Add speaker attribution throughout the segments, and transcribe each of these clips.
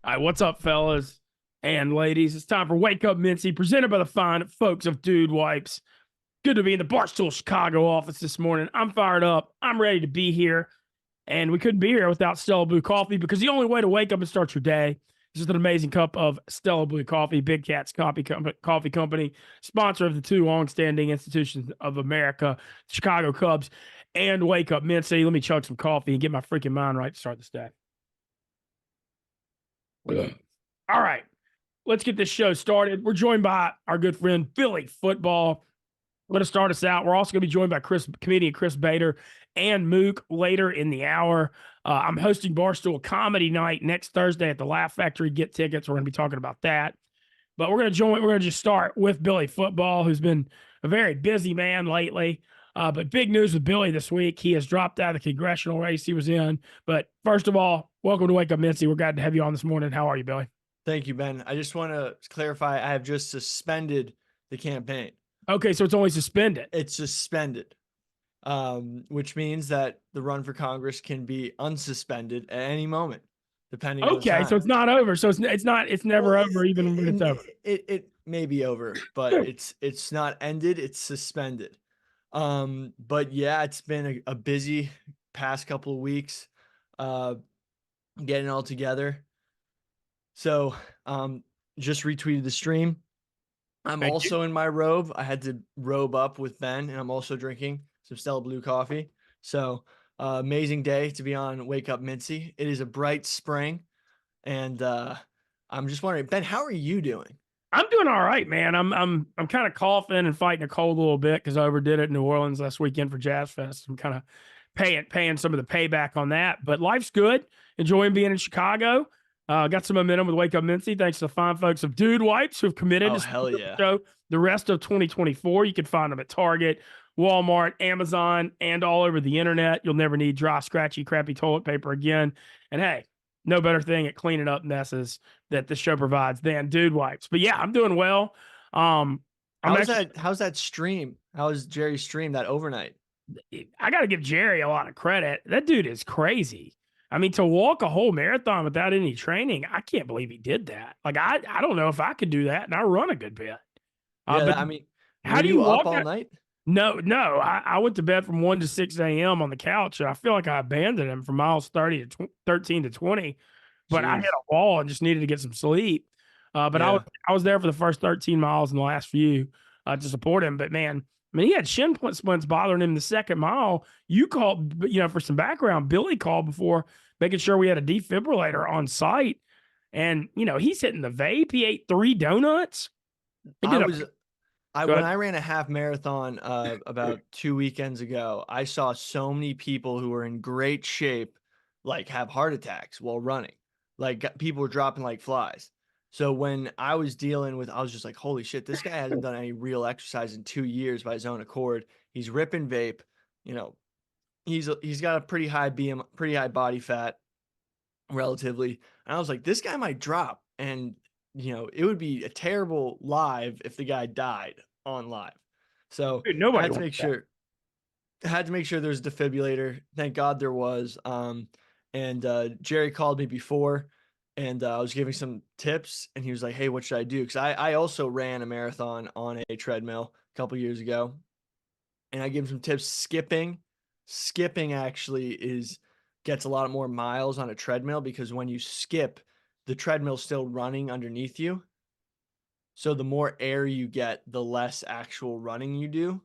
Speaker 1: All right, what's up, fellas and ladies? It's time for Wake Up Mintzy, presented by the fine folks of Dude Wipes. Good to be in the Barstool Chicago office this morning. I'm fired up. I'm ready to be here. And we couldn't be here without Stella Blue Coffee, because the only way to wake up and start your day is with an amazing cup of Stella Blue Coffee. Big Cat's Coffee Company, sponsor of the two longstanding institutions of America, Chicago Cubs and Wake Up Mintzy. Let me chug some coffee and get my freaking mind right to start this day. All right, let's get this show started. We're joined by our good friend Billy Football. We're going to start us out. We're also going to be joined by comedian Chris Bader and Mook later in the hour. I'm hosting Barstool Comedy Night next Thursday at the Laugh Factory. Get tickets. We're going to be talking about that. But we're going to just start with Billy Football, who's been a very busy man lately. But big news with Billy this week. He has dropped out of the congressional race he was in. But first of all, welcome to Wake Up Mintzy. We're glad to have you on this morning. How are you, Billy?
Speaker 2: Thank you, Ben. I just want to clarify, I have just suspended the campaign.
Speaker 1: Okay, so it's only suspended.
Speaker 2: It's suspended, which means that the run for Congress can be unsuspended at any moment, depending on the time.
Speaker 1: Okay, so it's not over. So it's never over, even when it's over.
Speaker 2: It may be over, but it's not ended. It's suspended. But yeah, it's been a busy past couple of weeks, getting it all together. So, just retweeted the stream. I'm also in my robe. I had to robe up with Ben, and I'm also drinking some Stella Blue coffee. So, amazing day to be on Wake Up Mintzy. It is a bright spring, and I'm just wondering, Ben, how are you doing?
Speaker 1: I'm doing all right, man. I'm kind of coughing and fighting a cold a little bit because I overdid it in New Orleans last weekend for Jazz Fest. I'm kind of paying some of the payback on that, but life's good. Enjoying being in Chicago. Got some momentum with Wake Up Mintzy, thanks to the fine folks of Dude Wipes who have committed to the show the rest of 2024. You can find them at Target, Walmart, Amazon, and all over the internet. You'll never need dry, scratchy, crappy toilet paper again. And hey, no better thing at cleaning up messes that the show provides than Dude Wipes. But yeah, I'm doing well.
Speaker 2: How's that stream? How was Jerry's stream that overnight?
Speaker 1: I got to give Jerry a lot of credit. That dude is crazy. I mean, to walk a whole marathon without any training, I can't believe he did that. Like, I don't know if I could do that, and I run a good bit.
Speaker 2: But I mean,
Speaker 1: how do you
Speaker 2: walk
Speaker 1: up
Speaker 2: all night?
Speaker 1: No. I went to bed from 1 to 6 a.m. on the couch, and I feel like I abandoned him from miles 13 to 20. But I hit a wall and just needed to get some sleep. I was there for the first 13 miles and the last few to support him. But man, I mean, he had shin splints bothering him the second mile. You called, for some background, Billy called before, making sure we had a defibrillator on site. And, he's hitting the vape. He ate 3 donuts.
Speaker 2: When I ran a half marathon about 2 weekends ago, I saw so many people who were in great shape, like have heart attacks while running. Like people were dropping like flies. So when I was dealing with, I was just like, holy shit, this guy hasn't done any real exercise in 2 years by his own accord. He's ripping vape, he's got a pretty high pretty high body fat relatively. And I was like, this guy might drop. And, it would be a terrible live if the guy died on live. So
Speaker 1: nobody
Speaker 2: I had to make sure there's a defibrillator. Thank God there was. And Jerry called me before, and I was giving some tips, and he was like, hey, what should I do? Because I also ran a marathon on a treadmill a couple years ago, and I gave him some tips. Skipping actually gets a lot more miles on a treadmill, because when you skip, the treadmill's still running underneath you. So the more air you get, the less actual running you do.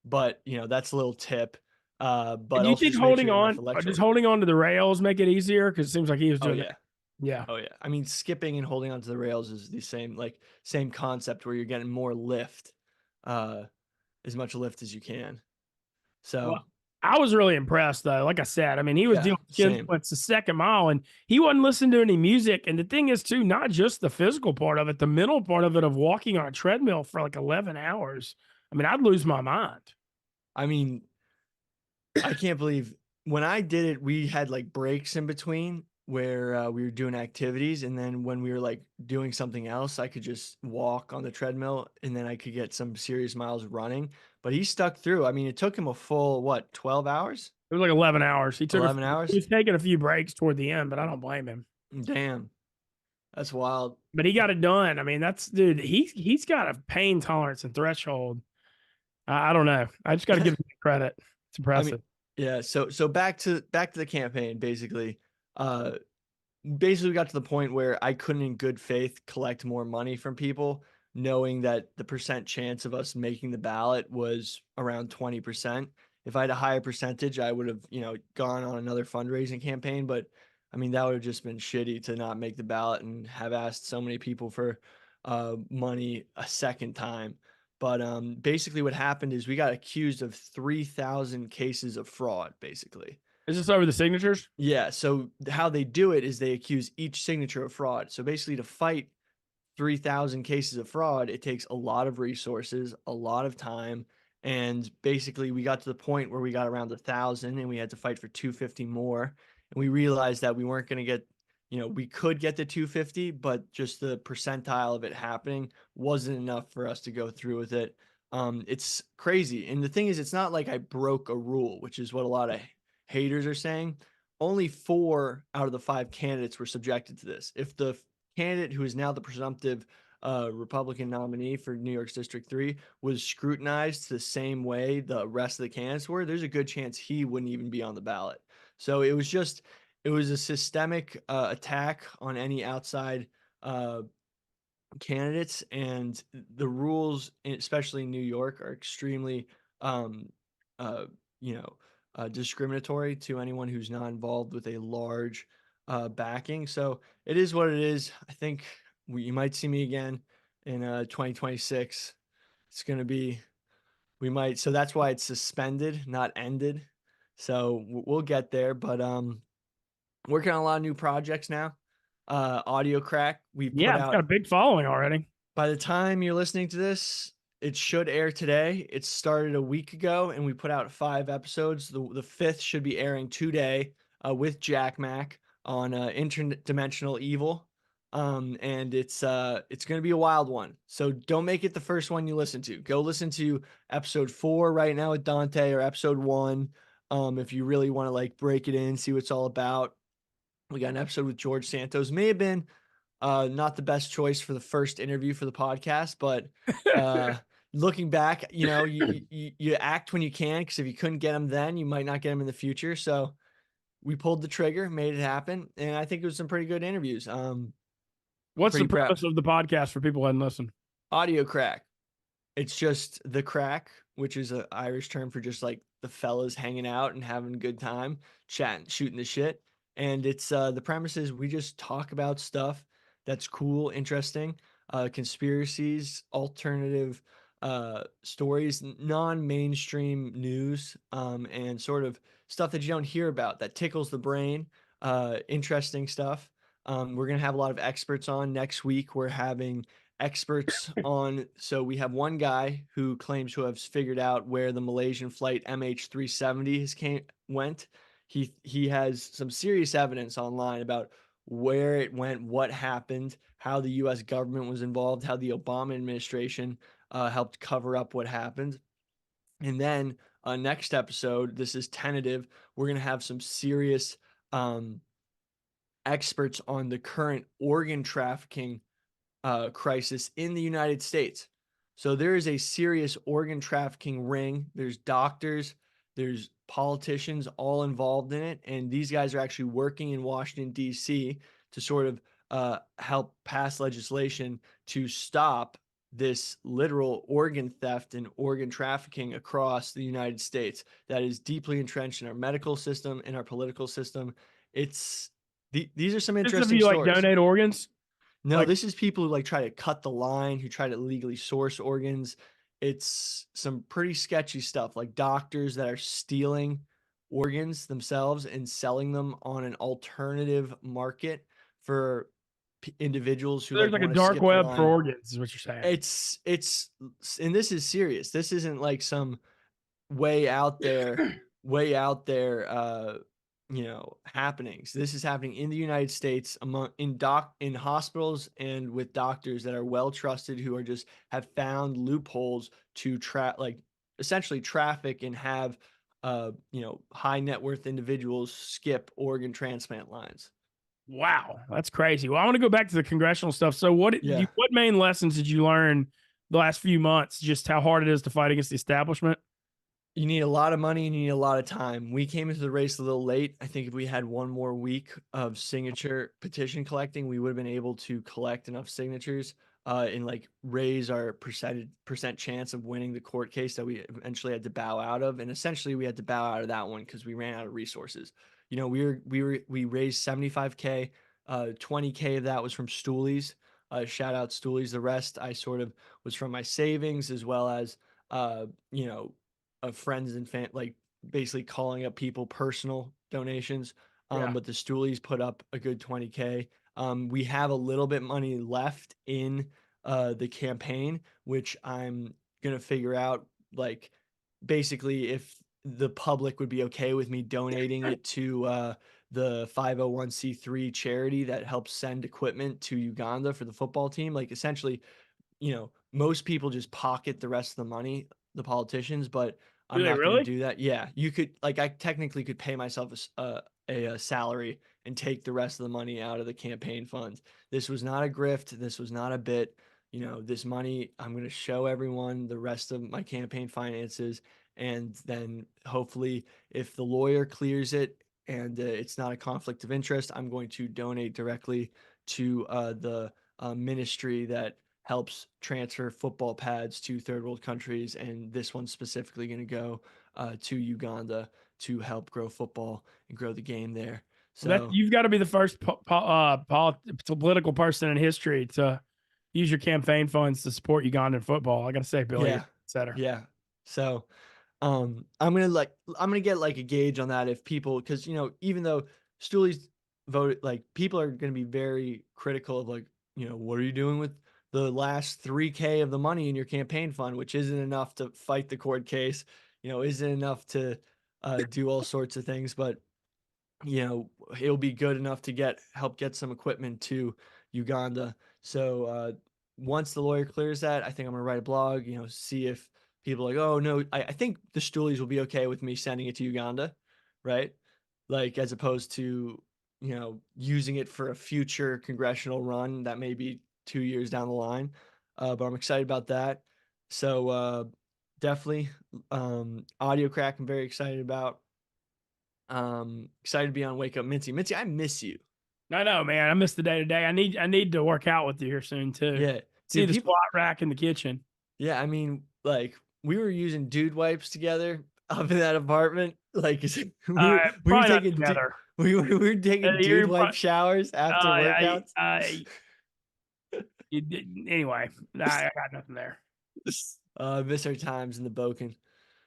Speaker 2: But, that's a little tip. But
Speaker 1: you think holding on to the rails make it easier? Because it seems like he was doing that. Yeah.
Speaker 2: Oh yeah. I mean, skipping and holding onto the rails is the same concept, where you're getting more lift, as much lift as you can. So
Speaker 1: I was really impressed, though. Like I said, I mean, he was dealing with shin splints the second mile, and he wasn't listening to any music. And the thing is, too, not just the physical part of it, the mental part of it, of walking on a treadmill for like 11 hours. I mean, I'd lose my mind.
Speaker 2: I mean, I can't believe when I did it, we had like breaks in between where we were doing activities. And then when we were like doing something else, I could just walk on the treadmill, and then I could get some serious miles running. But he stuck through. I mean, it took him a full, 12 hours?
Speaker 1: It was like 11 hours. He took
Speaker 2: 11 hours.
Speaker 1: He was taking a few breaks toward the end, but I don't blame him.
Speaker 2: Damn. That's wild.
Speaker 1: but he got it done. I mean, that's dude. He's got a pain tolerance and threshold. I don't know. I just got to give him credit. It's
Speaker 2: I mean,
Speaker 1: impressive.
Speaker 2: yeah. So back to the campaign. Uh, basically we got to the point where I couldn't in good faith collect more money from people, knowing that the percent chance of us making the ballot was around 20%. If I had a higher percentage, I would have, gone on another fundraising campaign. But I mean, that would have just been shitty to not make the ballot and have asked so many people for money a second time. But basically, what happened is we got accused of 3,000 cases of fraud, basically.
Speaker 1: Is this over the signatures?
Speaker 2: Yeah, so how they do it is they accuse each signature of fraud. So basically, to fight 3,000 cases of fraud, it takes a lot of resources, a lot of time, and basically we got to the point where we got around 1,000 and we had to fight for 250 more, and we realized that we weren't going to get, we could get to 250, but just the percentile of it happening wasn't enough for us to go through with it. It's crazy, and the thing is, it's not like I broke a rule, which is what a lot of haters are saying. Only 4 out of the 5 candidates were subjected to this. If the candidate who is now the presumptive Republican nominee for New York's District 3 was scrutinized the same way the rest of the candidates were, there's a good chance he wouldn't even be on the ballot. So it was a systemic attack on any outside uh, candidates, and the rules, especially in New York, are extremely, um, uh, you know, discriminatory to anyone who's not involved with a large backing. So it is what it is. I think you might see me again in 2026. It's going to be, we might, so that's why it's suspended, not ended. So we'll get there, but working on a lot of new projects now. Audio Crack, we put
Speaker 1: Yeah, it's got
Speaker 2: out,
Speaker 1: a big following already.
Speaker 2: by the time you're listening to this, it should air today. It started a week ago, and we put out 5 episodes. The fifth should be airing today with Jack Mack on Interdimensional Evil. And it's going to be a wild one. So don't make it the first one you listen to. Go listen to episode 4 right now with Dante, or episode 1, if you really want to like break it in, see what it's all about. We got an episode with George Santos. May have been not the best choice for the first interview for the podcast, but looking back, you act when you can, because if you couldn't get him then, you might not get him in the future. So we pulled the trigger, made it happen, and I think it was some pretty good interviews.
Speaker 1: What's the
Speaker 2: Pretty proud.
Speaker 1: premise of the podcast for people who hadn't listened?
Speaker 2: Audio Crack. It's just the crack, which is an Irish term for just like the fellas hanging out and having a good time, chatting, shooting the shit. And it's the premise is we just talk about stuff that's cool, interesting, conspiracies, alternative stories, non-mainstream news, and sort of stuff that you don't hear about that tickles the brain, interesting stuff. We're gonna have a lot of experts on next week. We're having experts on. So we have one guy who claims to have figured out where the Malaysian flight MH370 went. He has some serious evidence online about where it went, what happened, how the U.S. government was involved, how the Obama administration helped cover up what happened. And then next episode, this is tentative, we're gonna have some serious experts on the current organ trafficking crisis in the United States. So there is a serious organ trafficking ring. There's doctors, there's politicians all involved in it, and these guys are actually working in Washington D.C. to sort of help pass legislation to stop this literal organ theft and organ trafficking across the United States that is deeply entrenched in our medical system, in our political system. It's these are some
Speaker 1: This is if
Speaker 2: interesting
Speaker 1: you like
Speaker 2: stories.
Speaker 1: donate organs.
Speaker 2: No,
Speaker 1: Like
Speaker 2: this is people who like try to cut the line, who try to legally source organs. It's some pretty sketchy stuff, like doctors that are stealing organs themselves and selling them on an alternative market for individuals who
Speaker 1: there's
Speaker 2: like
Speaker 1: like a
Speaker 2: want to
Speaker 1: dark
Speaker 2: skip the
Speaker 1: web for
Speaker 2: line.
Speaker 1: organs, is what you're saying.
Speaker 2: It's and this is serious. This isn't like some way out there, way out there, happenings. This is happening in the United States, among in hospitals and with doctors that are well trusted, who are just have found loopholes to essentially traffic and have high net worth individuals skip organ transplant lines.
Speaker 1: Wow, that's crazy. Well, I want to go back to the congressional stuff. So,
Speaker 2: Yeah.
Speaker 1: what main lessons did you learn the last few months? Just how hard it is to fight against the establishment.
Speaker 2: You need a lot of money and you need a lot of time. We came into the race a little late. I think if we had one more week of signature petition collecting, we would have been able to collect enough signatures and like raise our percent chance of winning the court case that we eventually had to bow out of. And essentially we had to bow out of that one because we ran out of resources. You know, we raised 75K, 20K of that was from Stoolies. Shout out Stoolies. The rest I sort of was from my savings as well as you know, of friends and like basically calling up people personal donations.
Speaker 1: Yeah,
Speaker 2: But the Stoolies put up a good 20K. We have a little bit money left in the campaign, which I'm gonna figure out like basically if the public would be okay with me donating it to the 501c3 charity that helps send equipment to Uganda for the football team. Like essentially, you know, most people just pocket the rest of the money, the politicians, but
Speaker 1: do
Speaker 2: I'm
Speaker 1: they
Speaker 2: not going to
Speaker 1: really?
Speaker 2: do that. Yeah, you could like I technically could pay myself a salary and take the rest of the money out of the campaign funds. This was not a grift. This was not a bit. You know, this money I'm going to show everyone the rest of my campaign finances, and then hopefully, if the lawyer clears it and it's not a conflict of interest, I'm going to donate directly to the ministry that helps transfer football pads to third world countries, and this one's specifically going to go to Uganda to help grow football and grow the game there.
Speaker 1: Well, that
Speaker 2: So
Speaker 1: you've got to be the first political person in history to use your campaign funds to support Ugandan football. I got to say, Billy, et
Speaker 2: yeah,
Speaker 1: cetera.
Speaker 2: yeah. So I'm gonna get like a gauge on that if people because you know even though Stooley's voted like people are gonna be very critical of like you know what are you doing with the last 3K of the money in your campaign fund, which isn't enough to fight the court case, you know, isn't enough to do all sorts of things, but you know, it'll be good enough to help get some equipment to Uganda. So once the lawyer clears that, I think I'm gonna write a blog. You know, see if people are like, oh no, I think the Stoolies will be okay with me sending it to Uganda, right? Like as opposed to you know using it for a future congressional run that may be 2 years down the line. But I'm excited about that. So definitely audio crack. I'm very excited about. Excited to be on Wake Up Mintzy. Mintzy, I miss you.
Speaker 1: I know, man. I miss the day to day. I need to work out with you here soon too.
Speaker 2: Yeah,
Speaker 1: See
Speaker 2: dude.
Speaker 1: the
Speaker 2: People.
Speaker 1: squat rack in the kitchen.
Speaker 2: Yeah, I mean, like we were using dude wipes together up in that apartment. Like we were
Speaker 1: Probably not
Speaker 2: taking
Speaker 1: together.
Speaker 2: we were taking dude
Speaker 1: You're
Speaker 2: wipe showers after workouts.
Speaker 1: anyway. I got nothing there.
Speaker 2: Miss our times in the Boken.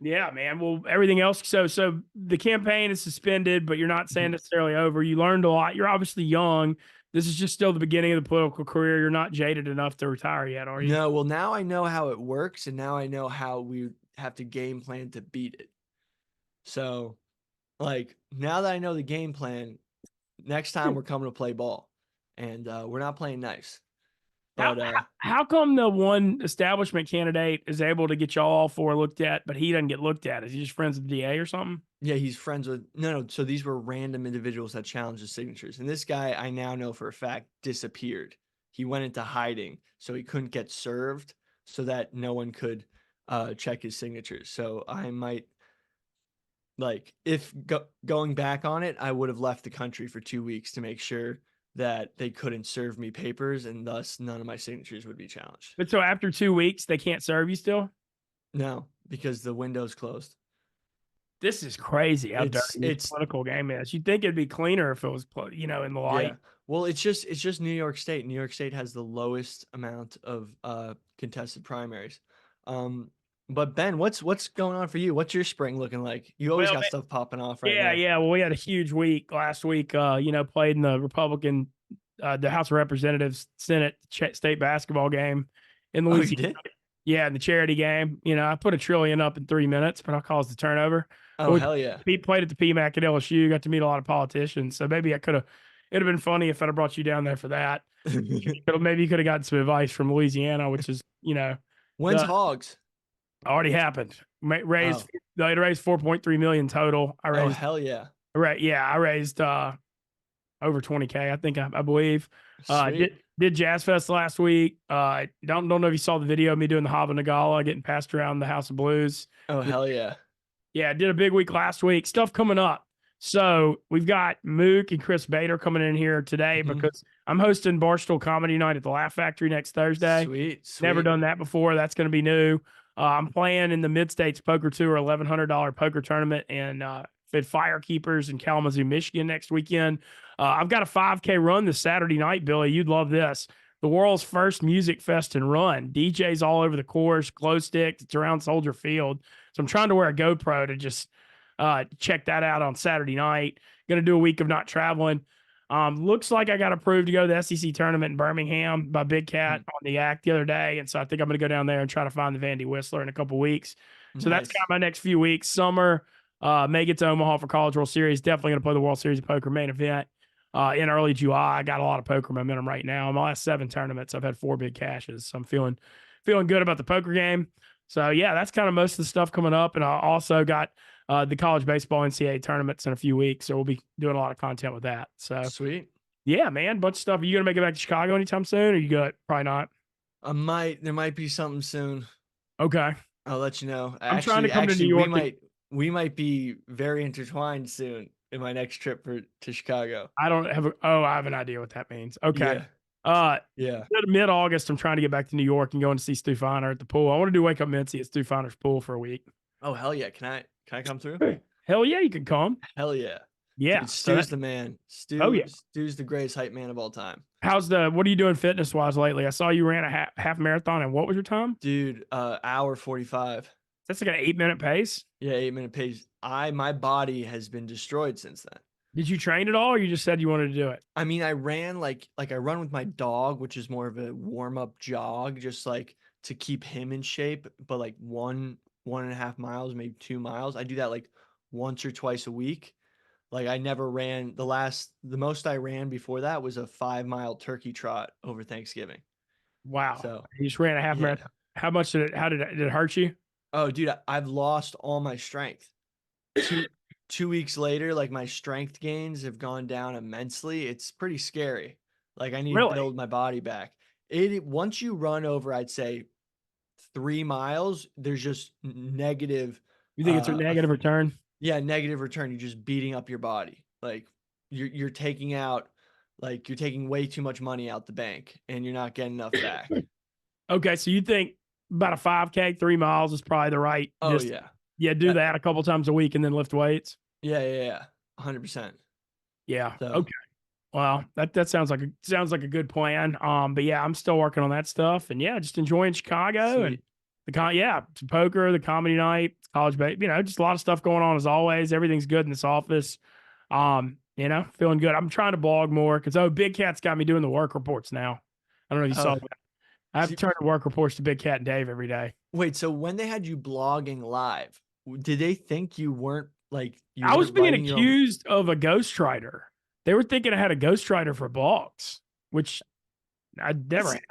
Speaker 1: Yeah, man. Well, everything else. So the campaign is suspended, but you're not saying
Speaker 2: Mhm.
Speaker 1: necessarily over. You learned a lot. You're obviously young. This is just still the beginning of the political career. You're not jaded enough to retire yet, are you?
Speaker 2: No, well now I know how it works, and now I know how we have to game plan to beat it. So, like now that I know the game plan, next time we're coming to play ball, and we're not playing nice.
Speaker 1: How,
Speaker 2: But
Speaker 1: how come the one establishment candidate is able to get y'all all four looked at, but he doesn't get looked at? Is he just friends with the DA or something?
Speaker 2: yeah, he's friends with no. So these were random individuals that challenged his signatures, and this guy I now know for a fact disappeared. He went into hiding, so he couldn't get served, so that no one could check his signatures. So I might like if going back on it, I would have left the country for 2 weeks to make sure that they couldn't serve me papers, and thus none of my signatures would be challenged.
Speaker 1: But so after 2 weeks, they can't serve you still?
Speaker 2: No, because the window's closed.
Speaker 1: This is crazy how
Speaker 2: It's
Speaker 1: dirty this
Speaker 2: it's
Speaker 1: political game is. You'd think it'd be cleaner if it was, in the
Speaker 2: Yeah.
Speaker 1: light.
Speaker 2: Well, it's just New York State. New York State has the lowest amount of contested primaries. Um, but Ben, what's going on for you? What's your spring looking like? You always
Speaker 1: Well,
Speaker 2: got stuff popping off right
Speaker 1: yeah,
Speaker 2: now.
Speaker 1: yeah. Well, we had a huge week last week. Played in the the House of Representatives Senate state basketball game in
Speaker 2: Oh, you
Speaker 1: Louisiana.
Speaker 2: did?
Speaker 1: Yeah, in the charity game. I put a trillion up in 3 minutes, but I caused the turnover.
Speaker 2: Oh,
Speaker 1: But
Speaker 2: hell yeah.
Speaker 1: we played at the PMAC at LSU. Got to meet a lot of politicians. So maybe I could have. It'd have been funny if I'd have brought you down there for that. Maybe you could have gotten some advice from Louisiana, which is
Speaker 2: When's
Speaker 1: the
Speaker 2: Hogs?
Speaker 1: already happened.
Speaker 2: Oh.
Speaker 1: They raised 4.3 million total. I
Speaker 2: Oh,
Speaker 1: raised
Speaker 2: hell yeah.
Speaker 1: right. Yeah, I raised over 20K. I think I believe.
Speaker 2: Sweet.
Speaker 1: Did Jazz Fest last week. Don't know if you saw the video of me doing the Hava Nagala, getting passed around the House of Blues.
Speaker 2: Oh, hell yeah.
Speaker 1: Yeah, did a big week last week. Stuff coming up. So we've got Mook and Chris Bader coming in here today
Speaker 2: Mhm.
Speaker 1: because I'm hosting Barstool Comedy Night at the Laugh Factory next Thursday.
Speaker 2: Sweet,
Speaker 1: Never
Speaker 2: sweet.
Speaker 1: done that before. That's going to be new. I'm playing in the Mid States Poker Tour $1,100 poker tournament and at Firekeepers in Kalamazoo, Michigan next weekend. I've got a 5K run this Saturday night, Billy. You'd love this. The world's first music fest and run. DJs all over the course, glow sticks. It's around Soldier Field. So I'm trying to wear a GoPro to just check that out on Saturday night. Going to do a week of not traveling. Looks like I got approved to go to the SEC tournament in Birmingham by Big Cat
Speaker 2: Mhm.
Speaker 1: on the act the other day. And so I think I'm going to go down there and try to find the Vandy Whistler in a couple weeks. So that's kind
Speaker 2: Nice.
Speaker 1: of my next few weeks. Summer, may get to Omaha for College World Series. Definitely going to play the World Series of Poker main event in early July. I got a lot of poker momentum right now. In my last 7 tournaments, I've had 4 big cashes. So I'm feeling good about the poker game. So yeah, that's kind of most of the stuff coming up. And I also got the college baseball NCAA tournaments in a few weeks. So we'll be doing a lot of content with that. So
Speaker 2: Sweet.
Speaker 1: yeah, man, bunch of stuff. Are you gonna make it back to Chicago anytime soon? Or you good? Probably not.
Speaker 2: There might be something soon.
Speaker 1: Okay.
Speaker 2: I'll let you know.
Speaker 1: I'm trying to come to New
Speaker 2: Actually,
Speaker 1: York.
Speaker 2: we might be very intertwined soon in my next trip to Chicago.
Speaker 1: I don't have I have an idea what that means. Okay.
Speaker 2: Yeah.
Speaker 1: Uh
Speaker 2: Yeah.
Speaker 1: Mid August, I'm trying to get back to New York and going to see Stu Feiner at the pool. I want to do Wake Up Mintzy at Stu Feiner's pool for a week.
Speaker 2: Oh, hell yeah. Can I come through?
Speaker 1: Hell yeah, you can come.
Speaker 2: Hell yeah.
Speaker 1: Yeah.
Speaker 2: Dude,
Speaker 1: So
Speaker 2: Stu's the man.
Speaker 1: oh yeah.
Speaker 2: Stu's the greatest hype man of all time.
Speaker 1: What are you doing fitness wise lately? I saw you ran a half marathon, and what was your time?
Speaker 2: Dude, hour 45.
Speaker 1: That's like an 8-minute pace.
Speaker 2: Yeah, 8-minute pace. My body has been destroyed since then.
Speaker 1: Did you train at all, or you just said you wanted to do it?
Speaker 2: I mean, I ran like I run with my dog, which is more of a warm-up jog, just like to keep him in shape, but like 1.5 miles, maybe 2 miles. I do that like once or twice a week. Like I never ran the most I ran before that was a 5-mile turkey trot over Thanksgiving.
Speaker 1: Wow.
Speaker 2: So,
Speaker 1: You just ran a half
Speaker 2: yeah.
Speaker 1: marathon. How much did it hurt you?
Speaker 2: Oh, dude, I've lost all my strength. Two 2 weeks later, like my strength gains have gone down immensely. It's pretty scary. Like I need to
Speaker 1: Really?
Speaker 2: build my body back. It once you run over, I'd say 3 miles, there's just negative,
Speaker 1: You think it's a negative return?
Speaker 2: yeah, negative return. You're just beating up your body. Like you're taking out, like you're taking way too much money out the bank, and you're not getting enough back.
Speaker 1: Okay, so you think about a 5K, 3 miles is probably the right
Speaker 2: Oh
Speaker 1: distance.
Speaker 2: yeah,
Speaker 1: Yeah, do
Speaker 2: Uh,
Speaker 1: that a couple times a week and then lift weights.
Speaker 2: yeah, 100%.
Speaker 1: Yeah.
Speaker 2: So
Speaker 1: Okay. Well, that sounds like a good plan. But yeah, I'm still working on that stuff, and yeah, just enjoying Chicago and
Speaker 2: sweet.
Speaker 1: it's poker, the comedy night, college, just a lot of stuff going on as always. Everything's good in this office. Feeling good. I'm trying to blog more because Big Cat's got me doing the work reports now. I don't know if you saw
Speaker 2: Oh,
Speaker 1: that. I have to turn the work reports to Big Cat and Dave every day.
Speaker 2: wait, so when they had you blogging live, did they think you weren't like you
Speaker 1: I was
Speaker 2: weren't
Speaker 1: being
Speaker 2: writing your own?
Speaker 1: accused of a ghostwriter. They were thinking I had a ghostwriter for blogs, which I never
Speaker 2: That's
Speaker 1: had.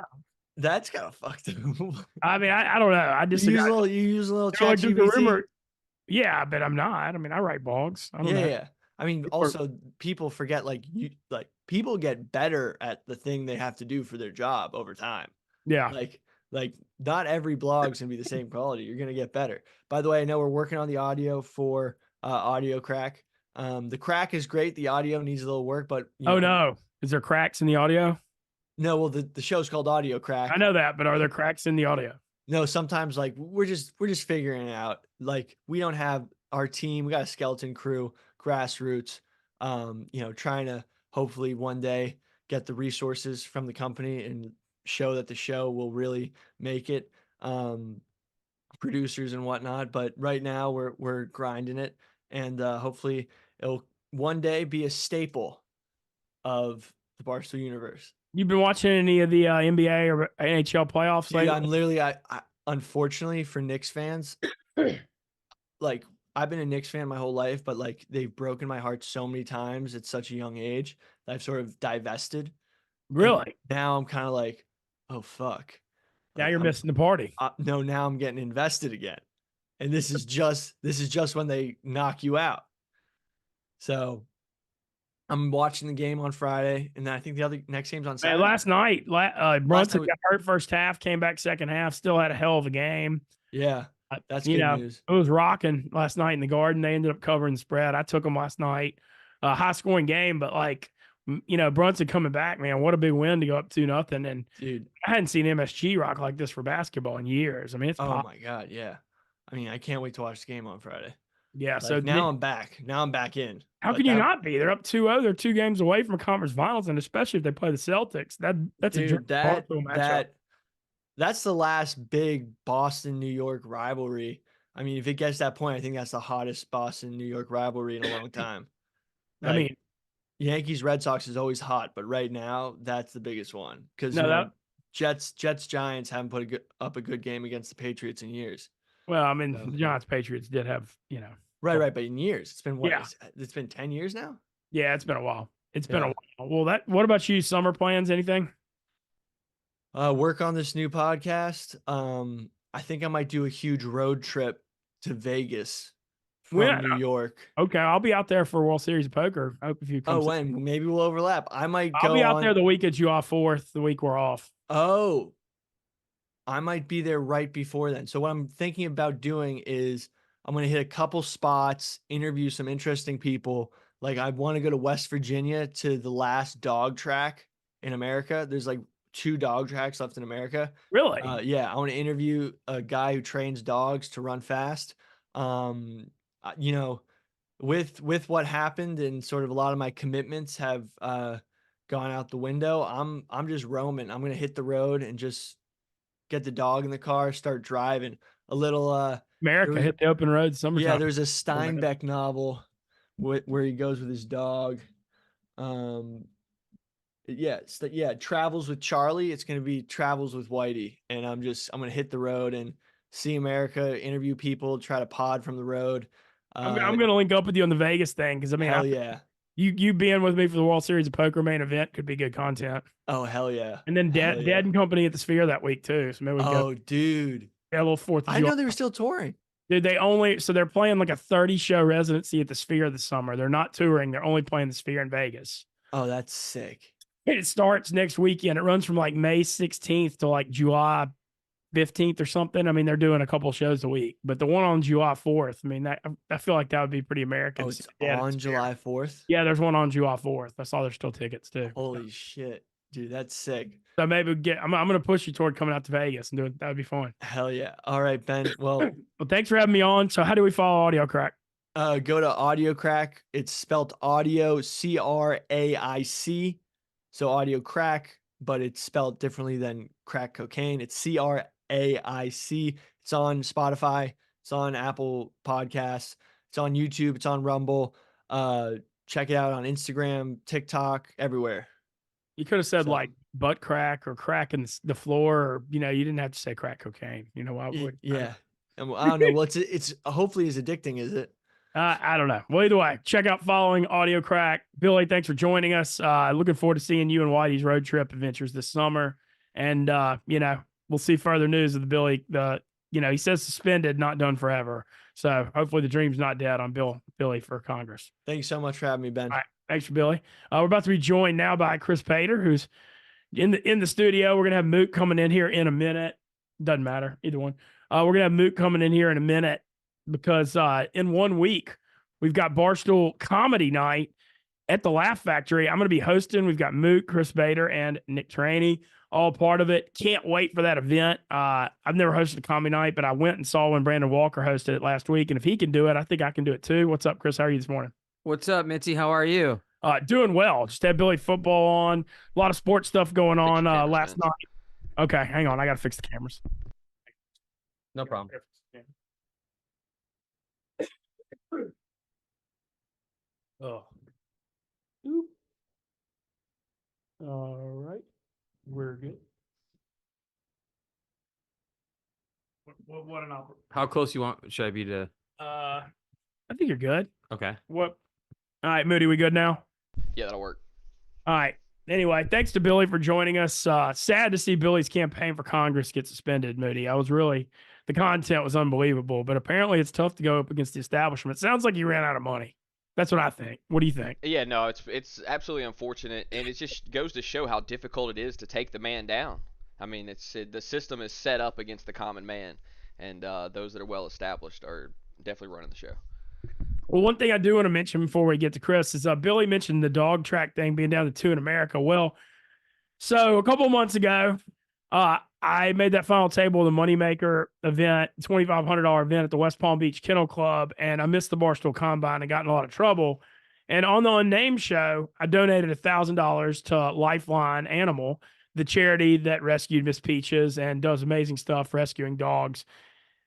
Speaker 2: that's kind of fucked up.
Speaker 1: I mean, I don't know. I
Speaker 2: You
Speaker 1: disagree.
Speaker 2: use a little
Speaker 1: They're
Speaker 2: chat
Speaker 1: like, there's a
Speaker 2: GBT?
Speaker 1: rumor. Yeah, but I'm not. I mean, I write blogs. I don't
Speaker 2: Yeah,
Speaker 1: know.
Speaker 2: yeah. I mean, also people forget like people get better at the thing they have to do for their job over time.
Speaker 1: Yeah.
Speaker 2: Like like not every blog's gonna be the same quality. You're gonna get better. By the way, I know we're working on the audio for Audio Crack. The crack is great. The audio needs a little work, but
Speaker 1: Oh no. Is there cracks in the audio?
Speaker 2: no, well the show's called Audio
Speaker 1: I
Speaker 2: Crack.
Speaker 1: know that, but are there cracks in the audio?
Speaker 2: No, sometimes like we're just figuring it out. Like we don't have our team, we got a skeleton crew, grassroots, trying to hopefully one day get the resources from the company and show that the show will really make it. Producers and whatnot, but right now we're grinding it, and hopefully it'll one day be a staple of the Barstool universe.
Speaker 1: You've been watching any of the NBA or NHL playoffs
Speaker 2: Dude,
Speaker 1: lately?
Speaker 2: I'm literally I unfortunately for Knicks fans, like I've been a Knicks fan my whole life, but like they've broken my heart so many times at such a young age that I've sort of divested. And
Speaker 1: Really?
Speaker 2: now I'm kind of like, oh fuck.
Speaker 1: Now
Speaker 2: Like
Speaker 1: you're
Speaker 2: I'm
Speaker 1: missing the party.
Speaker 2: no, now I'm getting invested again. And this is just when they knock you out. So I'm watching the game on Friday, and then I think the other next game's on
Speaker 1: Man,
Speaker 2: Saturday.
Speaker 1: last night, Brunson
Speaker 2: night
Speaker 1: got hurt first half, came back second half, still had a hell of a game.
Speaker 2: Yeah, that's
Speaker 1: You
Speaker 2: good
Speaker 1: know,
Speaker 2: news.
Speaker 1: it was rocking last night in the Garden. They ended up covering the spread. I took them last night. High scoring game, but Brunson coming back, man, what a big win to go up 2-0. And
Speaker 2: Dude,
Speaker 1: I hadn't seen MSG rock like this for basketball in years. I mean, it's
Speaker 2: oh
Speaker 1: pop.
Speaker 2: my God, yeah. I mean, I can't wait to watch the game on Friday.
Speaker 1: Yeah. So
Speaker 2: Like now I'm back. Now I'm back in.
Speaker 1: how
Speaker 2: But
Speaker 1: can you
Speaker 2: that
Speaker 1: not be? They're up 2-0. They're 2 games away from a conference finals, and especially if they play the Celtics, that's a dream
Speaker 2: dude,
Speaker 1: Barstool matchup.
Speaker 2: that's the last big Boston New York rivalry. I mean, if it gets to that point, I think that's the hottest Boston New York rivalry in a long time.
Speaker 1: I
Speaker 2: Like
Speaker 1: mean,
Speaker 2: Yankees Red Sox is always hot, but right now that's the biggest one because
Speaker 1: no, that
Speaker 2: Jets Giants haven't put up a good game against the Patriots in years.
Speaker 1: well, I mean,
Speaker 2: So
Speaker 1: the Giants Patriots did have,
Speaker 2: right, but in years, it's been what?
Speaker 1: yeah,
Speaker 2: It's been 10 years now.
Speaker 1: yeah, it's been a while. It's been a
Speaker 2: Yeah.
Speaker 1: while. Well, what about you? Summer plans? Anything?
Speaker 2: Work on this new podcast. I think I might do a huge road trip to Vegas from
Speaker 1: When?
Speaker 2: New York.
Speaker 1: Okay, I'll be out there for World Series of Poker. I hope if you come.
Speaker 2: Oh, when? Maybe we'll overlap. I might
Speaker 1: I'll
Speaker 2: go
Speaker 1: be out there
Speaker 2: on.
Speaker 1: the week of July 4th, the week we're off.
Speaker 2: Oh, I might be there right before then. So what I'm thinking about doing is I'm going to hit a couple spots, interview some interesting people. Like I want to go to West Virginia to the last dog track in America. There's like 2 dog tracks left in America.
Speaker 1: Really?
Speaker 2: Yeah, I want to interview a guy who trains dogs to run fast. You know, with what happened and sort of a lot of my commitments have gone out the window. I'm just roaming. I'm gonna hit the road and just get the dog in the car, start driving. A little there
Speaker 1: America
Speaker 2: was
Speaker 1: hit the open road
Speaker 2: yeah,
Speaker 1: summertime.
Speaker 2: there's a Steinbeck novel where he goes with his dog. Um, yeah, Travels with Charlie. It's gonna be Travels with Whitey, and I'm gonna hit the road and see America, interview people, try to pod from the road.
Speaker 1: I'm going to link up with you on the Vegas thing because I mean,
Speaker 2: Hell yeah.
Speaker 1: you being with me for the World Series of Poker main event could be good content.
Speaker 2: Oh hell yeah.
Speaker 1: And then
Speaker 2: Hell
Speaker 1: Dad
Speaker 2: yeah.
Speaker 1: and Company at the Sphere that week too. So maybe we can go
Speaker 2: Oh dude.
Speaker 1: get a little Fourth of
Speaker 2: I
Speaker 1: July.
Speaker 2: know they were still touring.
Speaker 1: Dude, they're playing like a 30 show residency at the Sphere this summer. They're not touring. They're only playing the Sphere in Vegas.
Speaker 2: Oh, that's sick.
Speaker 1: It starts next weekend. It runs from like May 16th to like July 15th or something. I mean, they're doing a couple shows a week, but the one on July 4th, I mean, I feel like that would be pretty American.
Speaker 2: Oh, it's on July 4th.
Speaker 1: Yeah, there's one on July 4th. I saw there's still tickets too.
Speaker 2: Holy shit. Dude, that's sick.
Speaker 1: So maybe I'm going to push you toward coming out to Vegas and do it. That would be fun.
Speaker 2: Hell yeah. All right, Ben. Well,
Speaker 1: Well, thanks for having me on. So how do we follow Audio Crack?
Speaker 2: go to Audio Crack. It's spelled audio CRAIC. So Audio Crack, but it's spelled differently than crack cocaine. It's CRAIC. It's on Spotify. It's on Apple Podcasts. It's on YouTube. It's on Rumble. Check it out on Instagram, TikTok, everywhere.
Speaker 1: You could have said
Speaker 2: So-
Speaker 1: like butt crack or crack in the floor, or you didn't have to say crack cocaine. You know why would?
Speaker 2: Yeah. And I don't know. Well, it's hopefully as addicting as it.
Speaker 1: I don't know. Well, either way, check out following Audio Crack. Billy, thanks for joining us. Looking forward to seeing you and Whitey's road trip adventures this summer. And we'll see further news of the Billy. He says suspended, not done forever. So hopefully the dream's not dead on Billy for Congress.
Speaker 2: Thanks so much for having me, Ben.
Speaker 1: All right. Thanks for Billy. We're about to be joined now by Chris Pater, who's in the studio. We're gonna have Mook coming in here in a minute. Doesn't matter, either one. We're gonna have Mook coming in here in a minute because in 1 week we've got Barstool Comedy Night at the Laugh Factory. I'm gonna be hosting. We've got Mook, Chris Bader, and Nick Traney, all part of it. Can't wait for that event. I've never hosted a comedy night, but I went and saw when Brandon Walker hosted it last week, and if he can do it, I think I can do it too. What's up, Chris? How are you this morning?
Speaker 3: What's up, Mintzy? How are you?
Speaker 1: Doing well. Just had Billy football on. A lot of sports stuff going on last night. Okay, hang on. I got to fix the cameras.
Speaker 3: No problem.
Speaker 1: Oh. All right. We're good. What an opera.
Speaker 3: How close you want should I be to?
Speaker 1: I think you're good.
Speaker 3: Okay.
Speaker 1: What? All right, Moody, we good now?
Speaker 4: Yeah, that'll work.
Speaker 1: All right. Anyway, thanks to Billy for joining us. Sad to see Billy's campaign for Congress get suspended, Moody. The content was unbelievable, but apparently it's tough to go up against the establishment. Sounds like you ran out of money. That's what I think. What do you think?
Speaker 4: Yeah, no, it's absolutely unfortunate, and it just goes to show how difficult it is to take the man down. I mean, the system is set up against the common man, and those that are well established are definitely running the show.
Speaker 1: Well, one thing I do want to mention before we get to Chris is Billy mentioned the dog track thing being down to 2 in America. Well, so a couple of months ago, I made that final table of the Moneymaker event, $2,500 event at the West Palm Beach Kennel Club, and I missed the Barstool Combine and got in a lot of trouble. And on the Unnamed show, I donated $1,000 to Lifeline Animal, the charity that rescued Miss Peaches and does amazing stuff rescuing dogs.